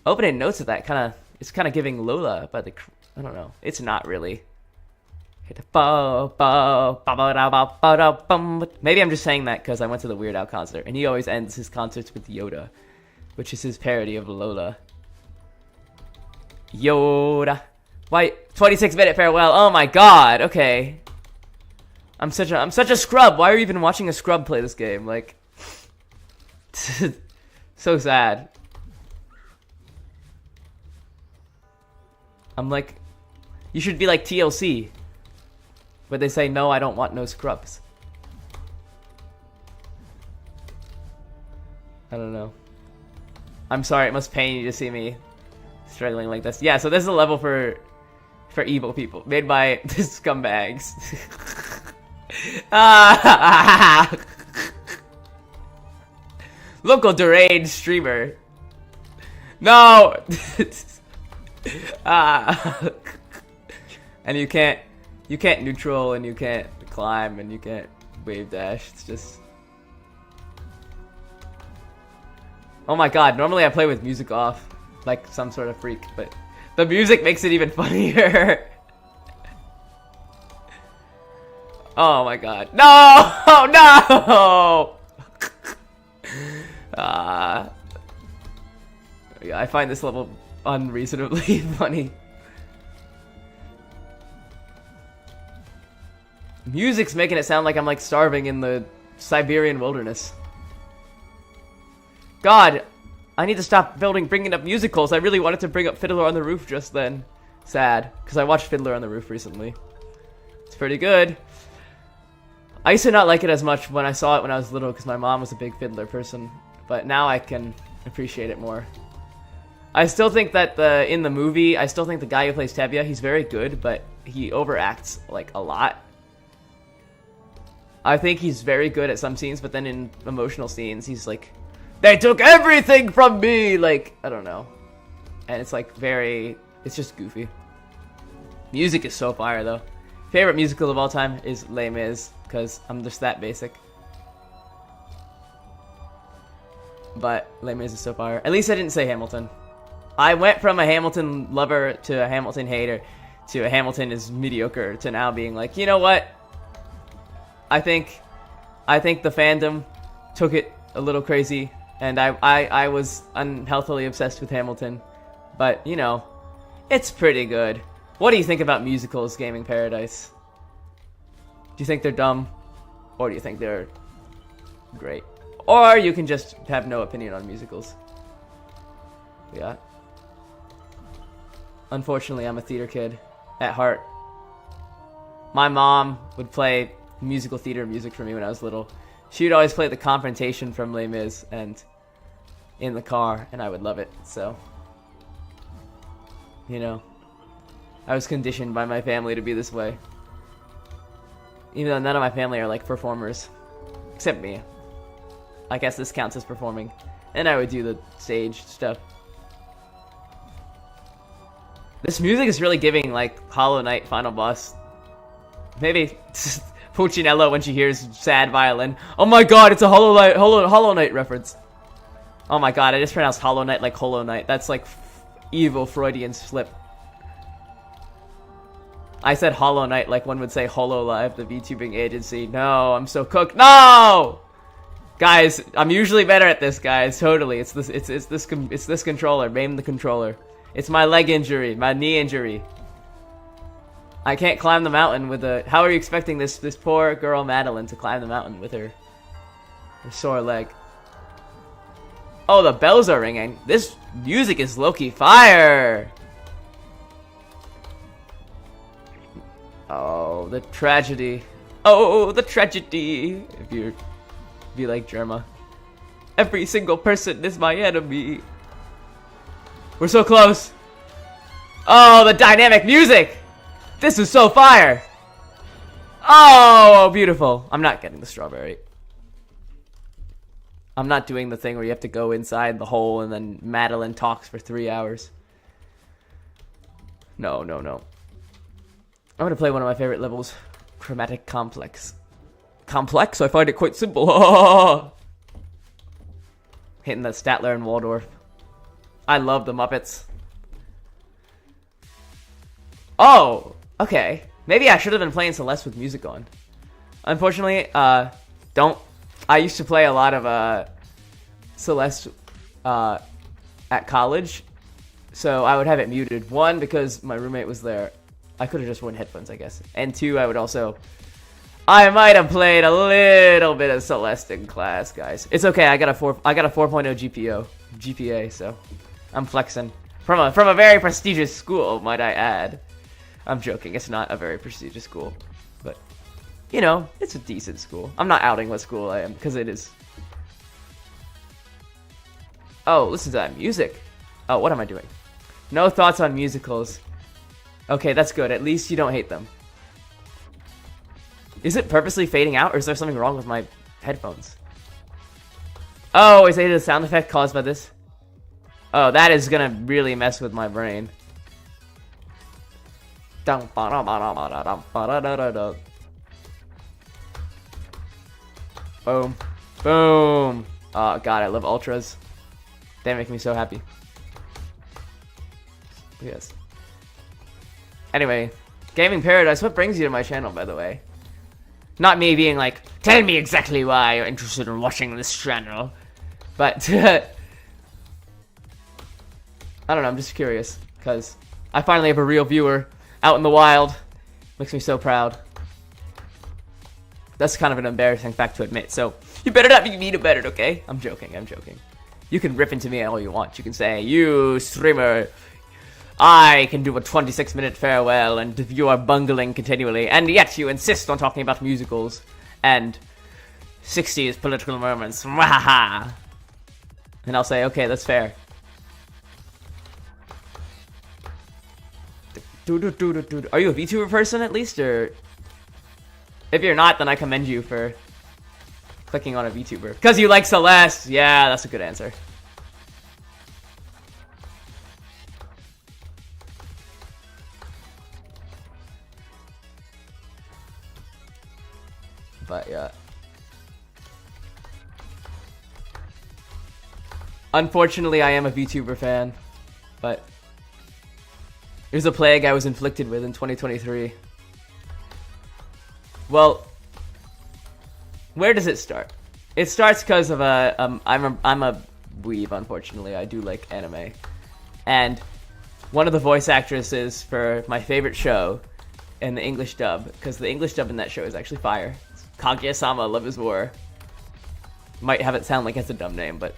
Opening notes of that it's kind of giving Lola by the... I don't know. It's not really. Maybe I'm just saying that because I went to the Weird Al concert, and he always ends his concerts with Yoda, which is his parody of Lola. Yoda. Why? 26-minute farewell. Oh my god. Okay. I'm such a scrub. Why are you even watching a scrub play this game? Like... so sad. I'm like, you should be like TLC, where they say, no, I don't want no scrubs. I don't know. I'm sorry, it must pain you to see me struggling like this. Yeah, so this is a level for evil people, made by the scumbags. Local deranged streamer. No! And you can't neutral, and you can't climb, and you can't wave dash. It's just... Oh my god, normally I play with music off, like some sort of freak, but the music makes it even funnier. Oh my god. No! No! Yeah, I find this level unreasonably funny. Music's making it sound like I'm like starving in the Siberian wilderness. God, I need to stop bringing up musicals. I really wanted to bring up Fiddler on the Roof just then. Sad, because I watched Fiddler on the Roof recently. It's pretty good. I used to not like it as much when I saw it when I was little because my mom was a big Fiddler person. But now I can appreciate it more. I still think that in the movie, I still think the guy who plays Tevye, he's very good, but he overacts like a lot. I think he's very good at some scenes, but then in emotional scenes, he's like, they took everything from me! Like, I don't know. And it's like it's just goofy. Music is so fire though. Favorite musical of all time is Les Mis, because I'm just that basic. But Les Mis is so fire. At least I didn't say Hamilton. I went from a Hamilton lover to a Hamilton hater to a Hamilton is mediocre to now being like, you know what? I think the fandom took it a little crazy, and I was unhealthily obsessed with Hamilton. But, you know, it's pretty good. What do you think about musicals, Gaming Paradise? Do you think they're dumb? Or do you think they're great? Or you can just have no opinion on musicals. Yeah. Unfortunately, I'm a theater kid at heart. My mom would play musical theater music for me when I was little. She would always play the Confrontation from Les Mis and in the car, and I would love it. So, you know, I was conditioned by my family to be this way. Even though none of my family are like performers, except me. I guess this counts as performing. And I would do the stage stuff. This music is really giving like Hollow Knight Final Boss. Maybe Puccinello when she hears sad violin. Oh my god, it's a Hollow Knight reference. Oh my god, I just pronounced Hollow Knight like Hollow Knight. That's like evil Freudian slip. I said Hollow Knight like one would say HoloLive, the VTubing agency. No, I'm so cooked. No! Guys, I'm usually better at this, guys. Totally. It's this controller. Name the controller. It's my leg injury, my knee injury. I can't climb the mountain with a... How are you expecting this poor girl Madeline to climb the mountain with her sore leg? Oh, the bells are ringing. This music is low-key fire. Oh, the tragedy. Oh, the tragedy. If you be like Germa. Every single person is my enemy. We're so close. Oh, the dynamic music. This is so fire. Oh, beautiful. I'm not getting the strawberry. I'm not doing the thing where you have to go inside the hole and then Madeline talks for 3 hours. No, no, no. I'm going to play one of my favorite levels. Chromatic Complex. Complex? I find it quite simple. Hitting the Statler and Waldorf. I love the Muppets. Oh, okay. Maybe I should have been playing Celeste with music on. Unfortunately, don't. I used to play a lot of Celeste at college, so I would have it muted. One, because my roommate was there. I could have just worn headphones, I guess. And two, I would also... I might have played a little bit of Celeste in class, guys. It's okay. I got a 4.0 GPA, so I'm flexing from a very prestigious school, might I add. I'm joking. It's not a very prestigious school, but you know, it's a decent school. I'm not outing what school I am because it is. Oh, listen to that music. Oh, what am I doing? No thoughts on musicals. Okay, that's good. At least you don't hate them. Is it purposely fading out, or is there something wrong with my headphones? Oh, is it a sound effect caused by this? Oh, that is gonna really mess with my brain. Boom. Boom. Oh, God, I love ultras. They make me so happy. Yes. Anyway, Gaming Paradise, what brings you to my channel, by the way? Not me being like, tell me exactly why you're interested in watching this channel. But, I don't know, I'm just curious. Because I finally have a real viewer out in the wild. Makes me so proud. That's kind of an embarrassing fact to admit, so you better not be mean about it, okay? I'm joking, I'm joking. You can rip into me all you want. You can say, you streamer, I can do a 26-minute farewell, and you are bungling continually, and yet you insist on talking about musicals and 60s political moments. And I'll say, okay, that's fair. Are you a VTuber person at least, or if you're not, then I commend you for clicking on a VTuber because you like Celeste. Yeah, that's a good answer. But yeah, unfortunately, I am a VTuber fan, but it was a plague I was inflicted with in 2023. Well, where does it start? It starts because of I'm a weeb, unfortunately. I do like anime. And one of the voice actresses for my favorite show in the English dub, because the English dub in that show is actually fire. It's Kaguya-sama, Love is War. Might have it sound like it's a dumb name, but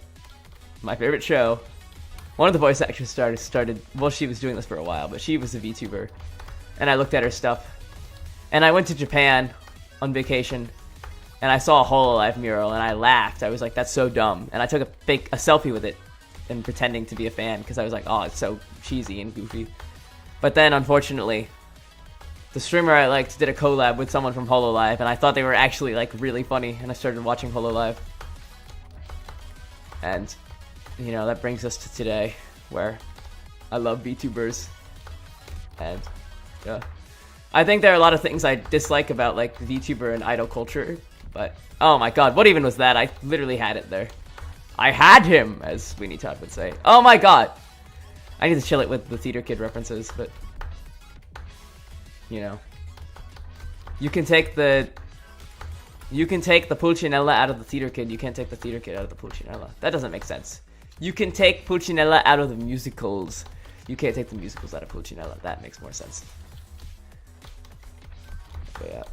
my favorite show. One of the voice actors started, well, she was doing this for a while, but she was a VTuber. And I looked at her stuff. And I went to Japan on vacation, and I saw a Hololive mural, and I laughed. I was like, that's so dumb. And I took a selfie with it, and pretending to be a fan, because I was like, oh, it's so cheesy and goofy. But then, unfortunately, the streamer I liked did a collab with someone from Hololive, and I thought they were actually, like, really funny, and I started watching Hololive. And you know, that brings us to today, where I love VTubers. And yeah, I think there are a lot of things I dislike about like VTuber and idol culture, but oh my god, what even was that? I literally had it there. I had him, as Sweeney Todd would say. Oh my god, I need to chill it with the Theater Kid references, but you know, you can take the Pulcinella out of the Theater Kid. You can't take the Theater Kid out of the Pulcinella. That doesn't make sense. You can take Pulcinella out of the musicals. You can't take the musicals out of Pulcinella. That makes more sense. But yeah.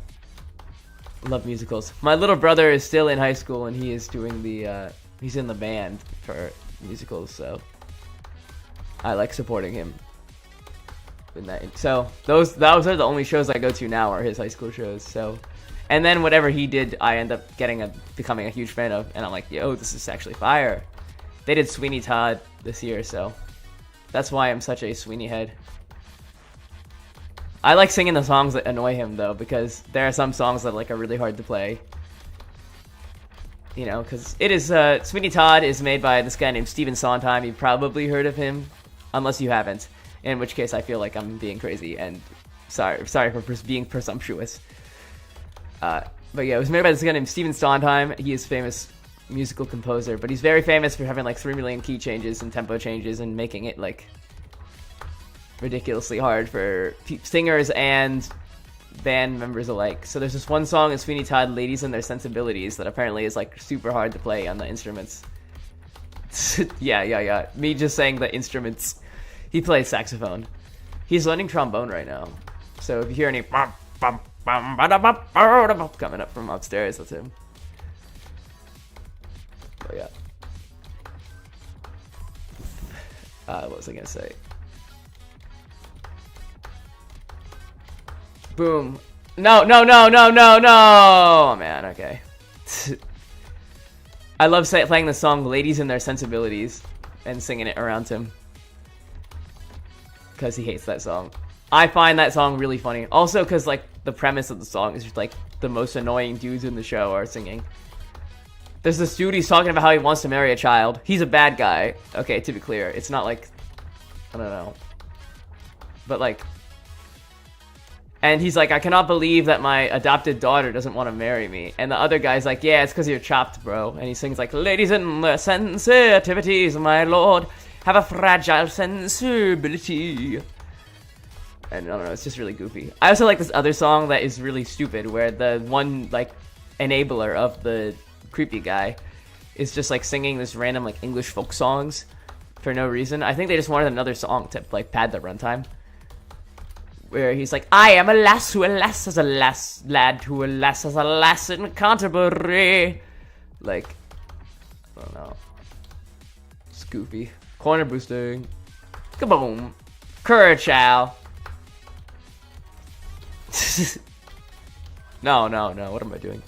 Love musicals. My little brother is still in high school, and he is doing the, he's in the band for musicals, so I like supporting him in that. So those are the only shows I go to now are his high school shows, so. And then whatever he did, I end up becoming a huge fan of, and I'm like, yo, this is actually fire. They did Sweeney Todd this year, so that's why I'm such a Sweeney head. I like singing the songs that annoy him, though, because there are some songs that like are really hard to play. You know, because it is, Sweeney Todd is made by this guy named Stephen Sondheim. You've probably heard of him, unless you haven't, in which case I feel like I'm being crazy, and sorry for being presumptuous. But yeah, it was made by this guy named Stephen Sondheim. He is famous musical composer, but he's very famous for having like 3 million key changes and tempo changes and making it like ridiculously hard for singers and band members alike. So there's this one song in Sweeney Todd, Ladies and Their Sensibilities, that apparently is like super hard to play on the instruments. yeah. Me just saying the instruments. He plays saxophone. He's learning trombone right now. So if you hear any coming up from upstairs, that's him. But yeah. What was I gonna say? Boom. No, man, okay. I love playing the song Ladies and Their Sensibilities and singing it around him, because he hates that song. I find that song really funny. Also because like the premise of the song is just like the most annoying dudes in the show are singing. There's this dude, he's talking about how he wants to marry a child. He's a bad guy. Okay, to be clear. It's not like, I don't know. But like, and he's like, I cannot believe that my adopted daughter doesn't want to marry me. And the other guy's like, yeah, it's because you're chopped, bro. And he sings like, ladies and their sensitivities, my lord, have a fragile sensibility. And I don't know, it's just really goofy. I also like this other song that is really stupid, where the one like enabler of the creepy guy is just like singing this random like English folk songs for no reason. I think they just wanted another song to like pad the runtime, where he's like, I am a lass who a lass as a lass, lad who a lass as a lass in Canterbury. Like, I don't know. goofy. Corner boosting. Kaboom. Kurchow. No. What am I doing?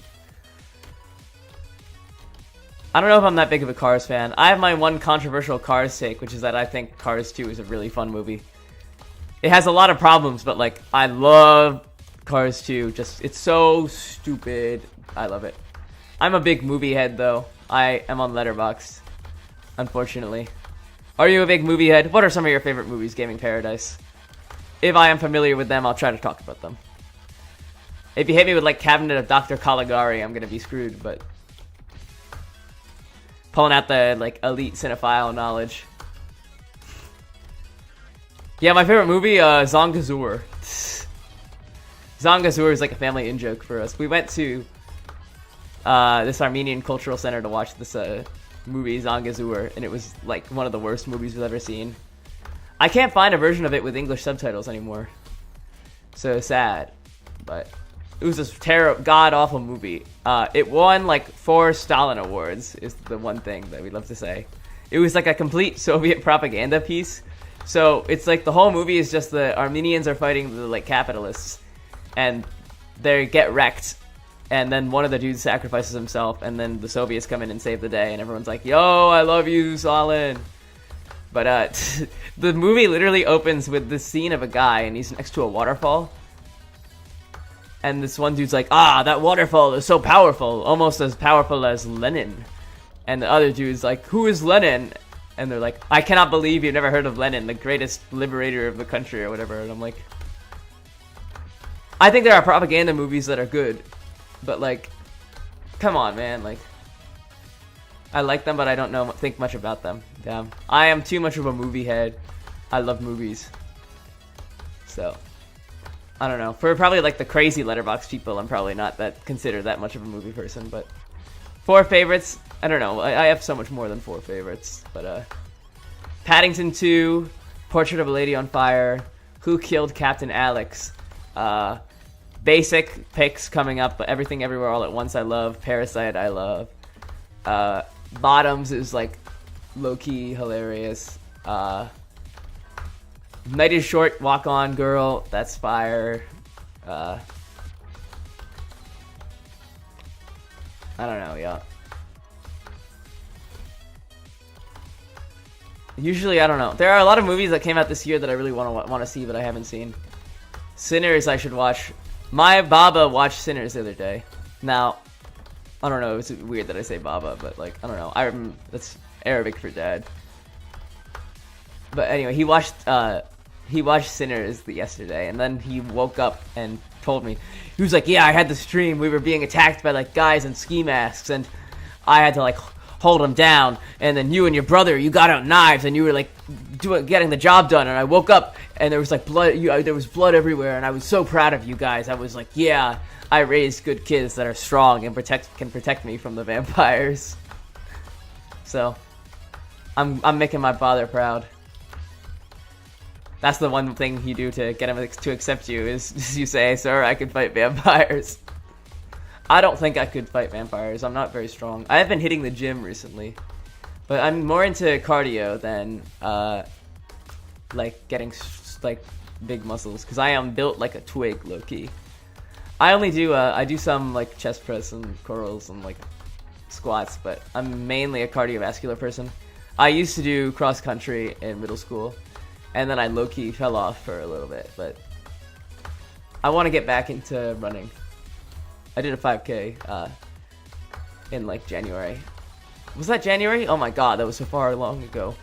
I don't know if I'm that big of a Cars fan. I have my one controversial Cars take, which is that I think Cars 2 is a really fun movie. It has a lot of problems, but like I love Cars 2. Just it's so stupid. I love it. I'm a big movie head though. I am on Letterboxd, unfortunately. Are you a big movie head? What are some of your favorite movies, Gaming Paradise? If I am familiar with them, I'll try to talk about them. If you hit me with like Cabinet of Dr. Caligari, I'm gonna be screwed, but pulling out the like elite cinephile knowledge. Yeah, my favorite movie, Zongazur. Zongazur is like a family in-joke for us. We went to this Armenian cultural center to watch this movie, Zongazur, and it was like one of the worst movies we've ever seen. I can't find a version of it with English subtitles anymore. So sad. But it was this god-awful movie. It won like 4 Stalin Awards, is the one thing that we love to say. It was like a complete Soviet propaganda piece. So it's like the whole movie is just the Armenians are fighting the like capitalists, and they get wrecked, and then one of the dudes sacrifices himself, and then the Soviets come in and save the day, and everyone's like, "Yo, I love you, Stalin." But the movie literally opens with this scene of a guy, and he's next to a waterfall, and this one dude's like, "Ah, that waterfall is so powerful, almost as powerful as Lenin," and the other dude's like, "Who is Lenin?" And they're like, "I cannot believe you've never heard of Lenin, the greatest liberator of the country," or whatever. And I'm like, I think there are propaganda movies that are good, but like, come on, man. Like, I like them, but I don't think much about them. Damn, I am too much of a movie head. I love movies, so I don't know. For probably like the crazy Letterboxd people, I'm probably not that considered that much of a movie person. But 4 favorites. I don't know. I have so much more than 4 favorites. But Paddington 2, Portrait of a Lady on Fire, Who Killed Captain Alex, basic picks coming up, but Everything Everywhere All at Once I love, Parasite I love, Bottoms is like low-key hilarious, Night is Short, Walk On Girl, that's fire, I don't know, yeah. Usually, I don't know. There are a lot of movies that came out this year that I really want to see, but I haven't seen. Sinners, I should watch. My Baba watched Sinners the other day. Now, I don't know. It's weird that I say Baba, but like, I don't know. That's Arabic for dad. But anyway, he watched Sinners yesterday, and then he woke up and told me. He was like, "Yeah, I had this dream. We were being attacked by like guys in ski masks, and I had to like hold him down, and then you and your brother, you got out knives, and you were like getting the job done, and I woke up and there was like blood, there was blood everywhere, and I was so proud of you guys. I was like, yeah, I raised good kids that are strong and can protect me from the vampires." So I'm making my father proud. That's the one thing you do to get him to accept you, is you say, "Sir, I can fight vampires." I don't think I could fight vampires. I'm not very strong. I have been hitting the gym recently, but I'm more into cardio than like getting like big muscles, because I am built like a twig, low-key. I only do I do some like chest press and curls and like squats, but I'm mainly a cardiovascular person. I used to do cross country in middle school, and then I low-key fell off for a little bit, but I want to get back into running. I did a 5K in like January. Was that January? Oh my god, that was so far long ago.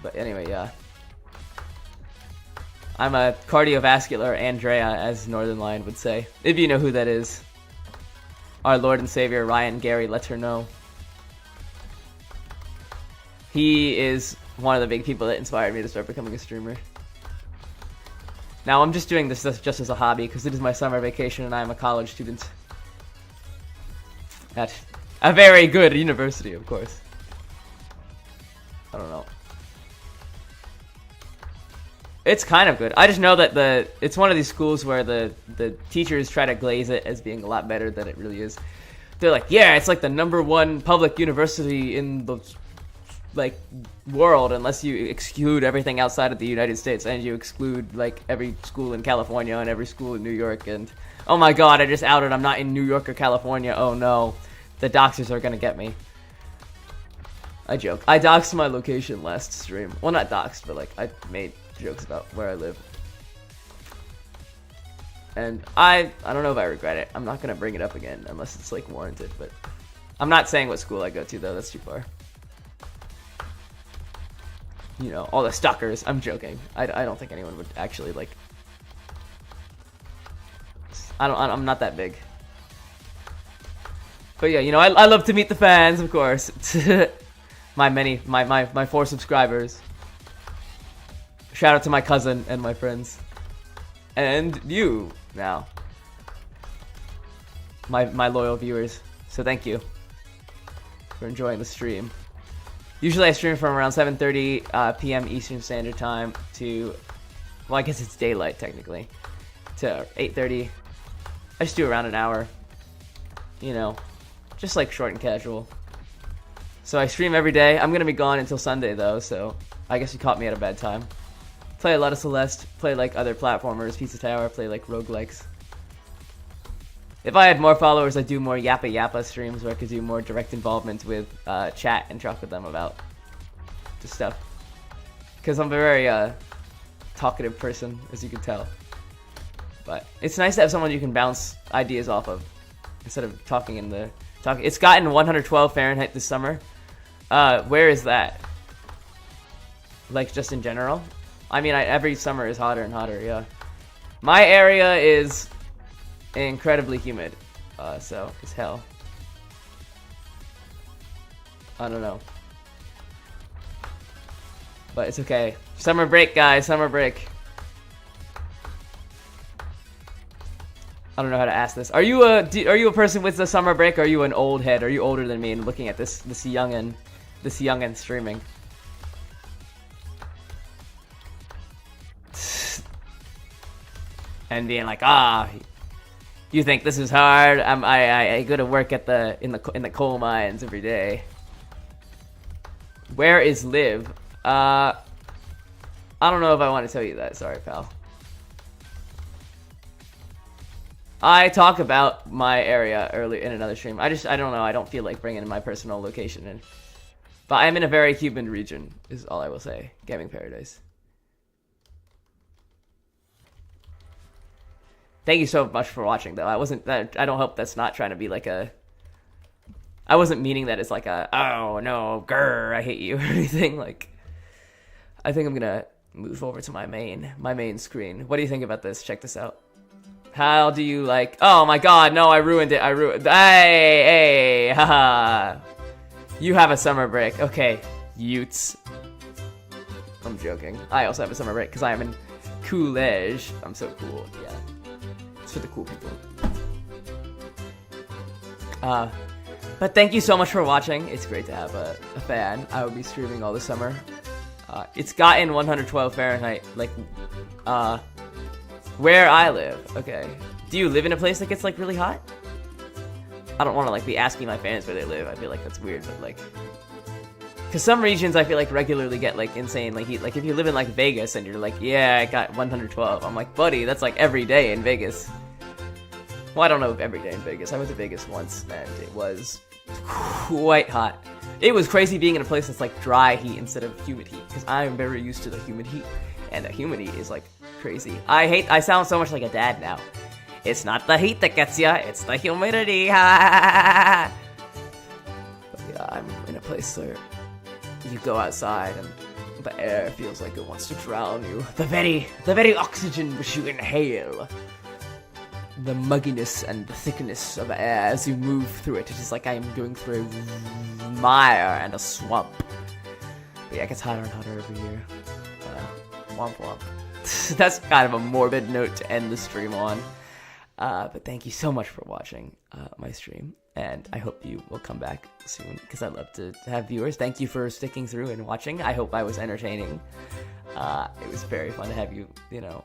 But anyway, yeah. I'm a cardiovascular Andrea, as Northern Lion would say. If you know who that is. Our Lord and Savior, Ryan Gary, lets her know. He is one of the big people that inspired me to start becoming a streamer. Now, I'm just doing this just as a hobby, because it is my summer vacation and I am a college student. At a very good university, of course. I don't know. It's kind of good. I just know that it's one of these schools where the teachers try to glaze it as being a lot better than it really is. They're like, yeah, it's like the #1 public university in the like world unless you exclude everything outside of the United States and you exclude like every school in California and every school in New York. And oh my god, I just outed I'm not in New York or California. Oh no, the doxers are gonna get me. I joke. I doxed my location last stream. Well, not doxed, but like I made jokes about where I live. And I don't know if I regret it. I'm not gonna bring it up again unless it's like warranted, but I'm not saying what school I go to though, that's too far. You know, all the stalkers. I'm joking. I don't think anyone would actually like. I'm not that big. But yeah, you know, I love to meet the fans, of course. my 4 subscribers. Shout out to my cousin and my friends. And you now. My loyal viewers. So thank you for enjoying the stream. Usually I stream from around 7:30 p.m. Eastern Standard Time to, well, I guess it's daylight technically, to 8:30. I just do around an hour, you know, just like short and casual. So I stream every day. I'm gonna be gone until Sunday though, so I guess you caught me at a bad time. Play a lot of Celeste, play like other platformers, Pizza Tower, play like roguelikes. If I had more followers, I'd do more Yappa Yappa streams where I could do more direct involvement with chat and talk with them about the stuff. Because I'm a very talkative person, as you can tell. But it's nice to have someone you can bounce ideas off of instead of talking in the... It's gotten 112 Fahrenheit this summer. Where is that? Like, just in general? I mean, every summer is hotter and hotter, yeah. My area is incredibly humid, so it's hell. I don't know. But it's okay. Summer break, guys, summer break. I don't know how to ask this. Are you a person with the summer break, or are you an old head? Are you older than me and looking at this youngin streaming? And being like, you think this is hard? I go to work at in the coal mines every day. Where is Liv? I don't know if I want to tell you that. Sorry, pal. I talk about my area early in another stream. I don't know. I don't feel like bringing my personal location in. But I'm in a very humid region, is all I will say. Gaming paradise. Thank you so much for watching, though. I don't hope that's not trying to be like a... I wasn't meaning that it's like a, oh no, grr, I hate you, or anything. Like, I think I'm gonna move over to my main screen. What do you think about this? Check this out. How do you like... Oh my god, no, I ruined it. Hey, haha. You have a summer break. Okay, Utes. I'm joking. I also have a summer break because I am in Coolidge. I'm so cool, yeah. For the cool people. But thank you so much for watching. It's great to have a fan. I will be streaming all this summer. It's gotten 112 Fahrenheit, like, where I live. Okay. Do you live in a place that gets, like, really hot? I don't want to, like, be asking my fans where they live. I feel like that's weird, but, like... Because some regions I feel like regularly get, like, insane, like, heat. Like, if you live in, like, Vegas and you're like, yeah, I got 112. I'm like, buddy, that's, like, every day in Vegas. Well, I don't know if every day in Vegas. I went to Vegas once, and it was quite hot. It was crazy being in a place that's, like, dry heat instead of humid heat. Because I'm very used to the humid heat. And the humid heat is, like, crazy. I sound so much like a dad now. It's not the heat that gets ya, it's the humidity. But yeah, I'm in a place where you go outside and the air feels like it wants to drown you. The very oxygen which you inhale. The mugginess and the thickness of air as you move through it. It is like I am going through a mire and a swamp. But yeah, it gets hotter and hotter every year. Womp womp. That's kind of a morbid note to end the stream on. But thank you so much for watching my stream. And I hope you will come back soon, because I love to have viewers. Thank you for sticking through and watching. I hope I was entertaining. It was very fun to have you, you know,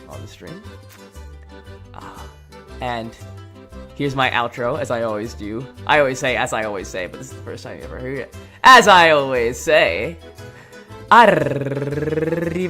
on the stream. And Here's my outro, as I always do. I always say, as I always say, but this is the first time you ever heard it. As I always say, arrivederci!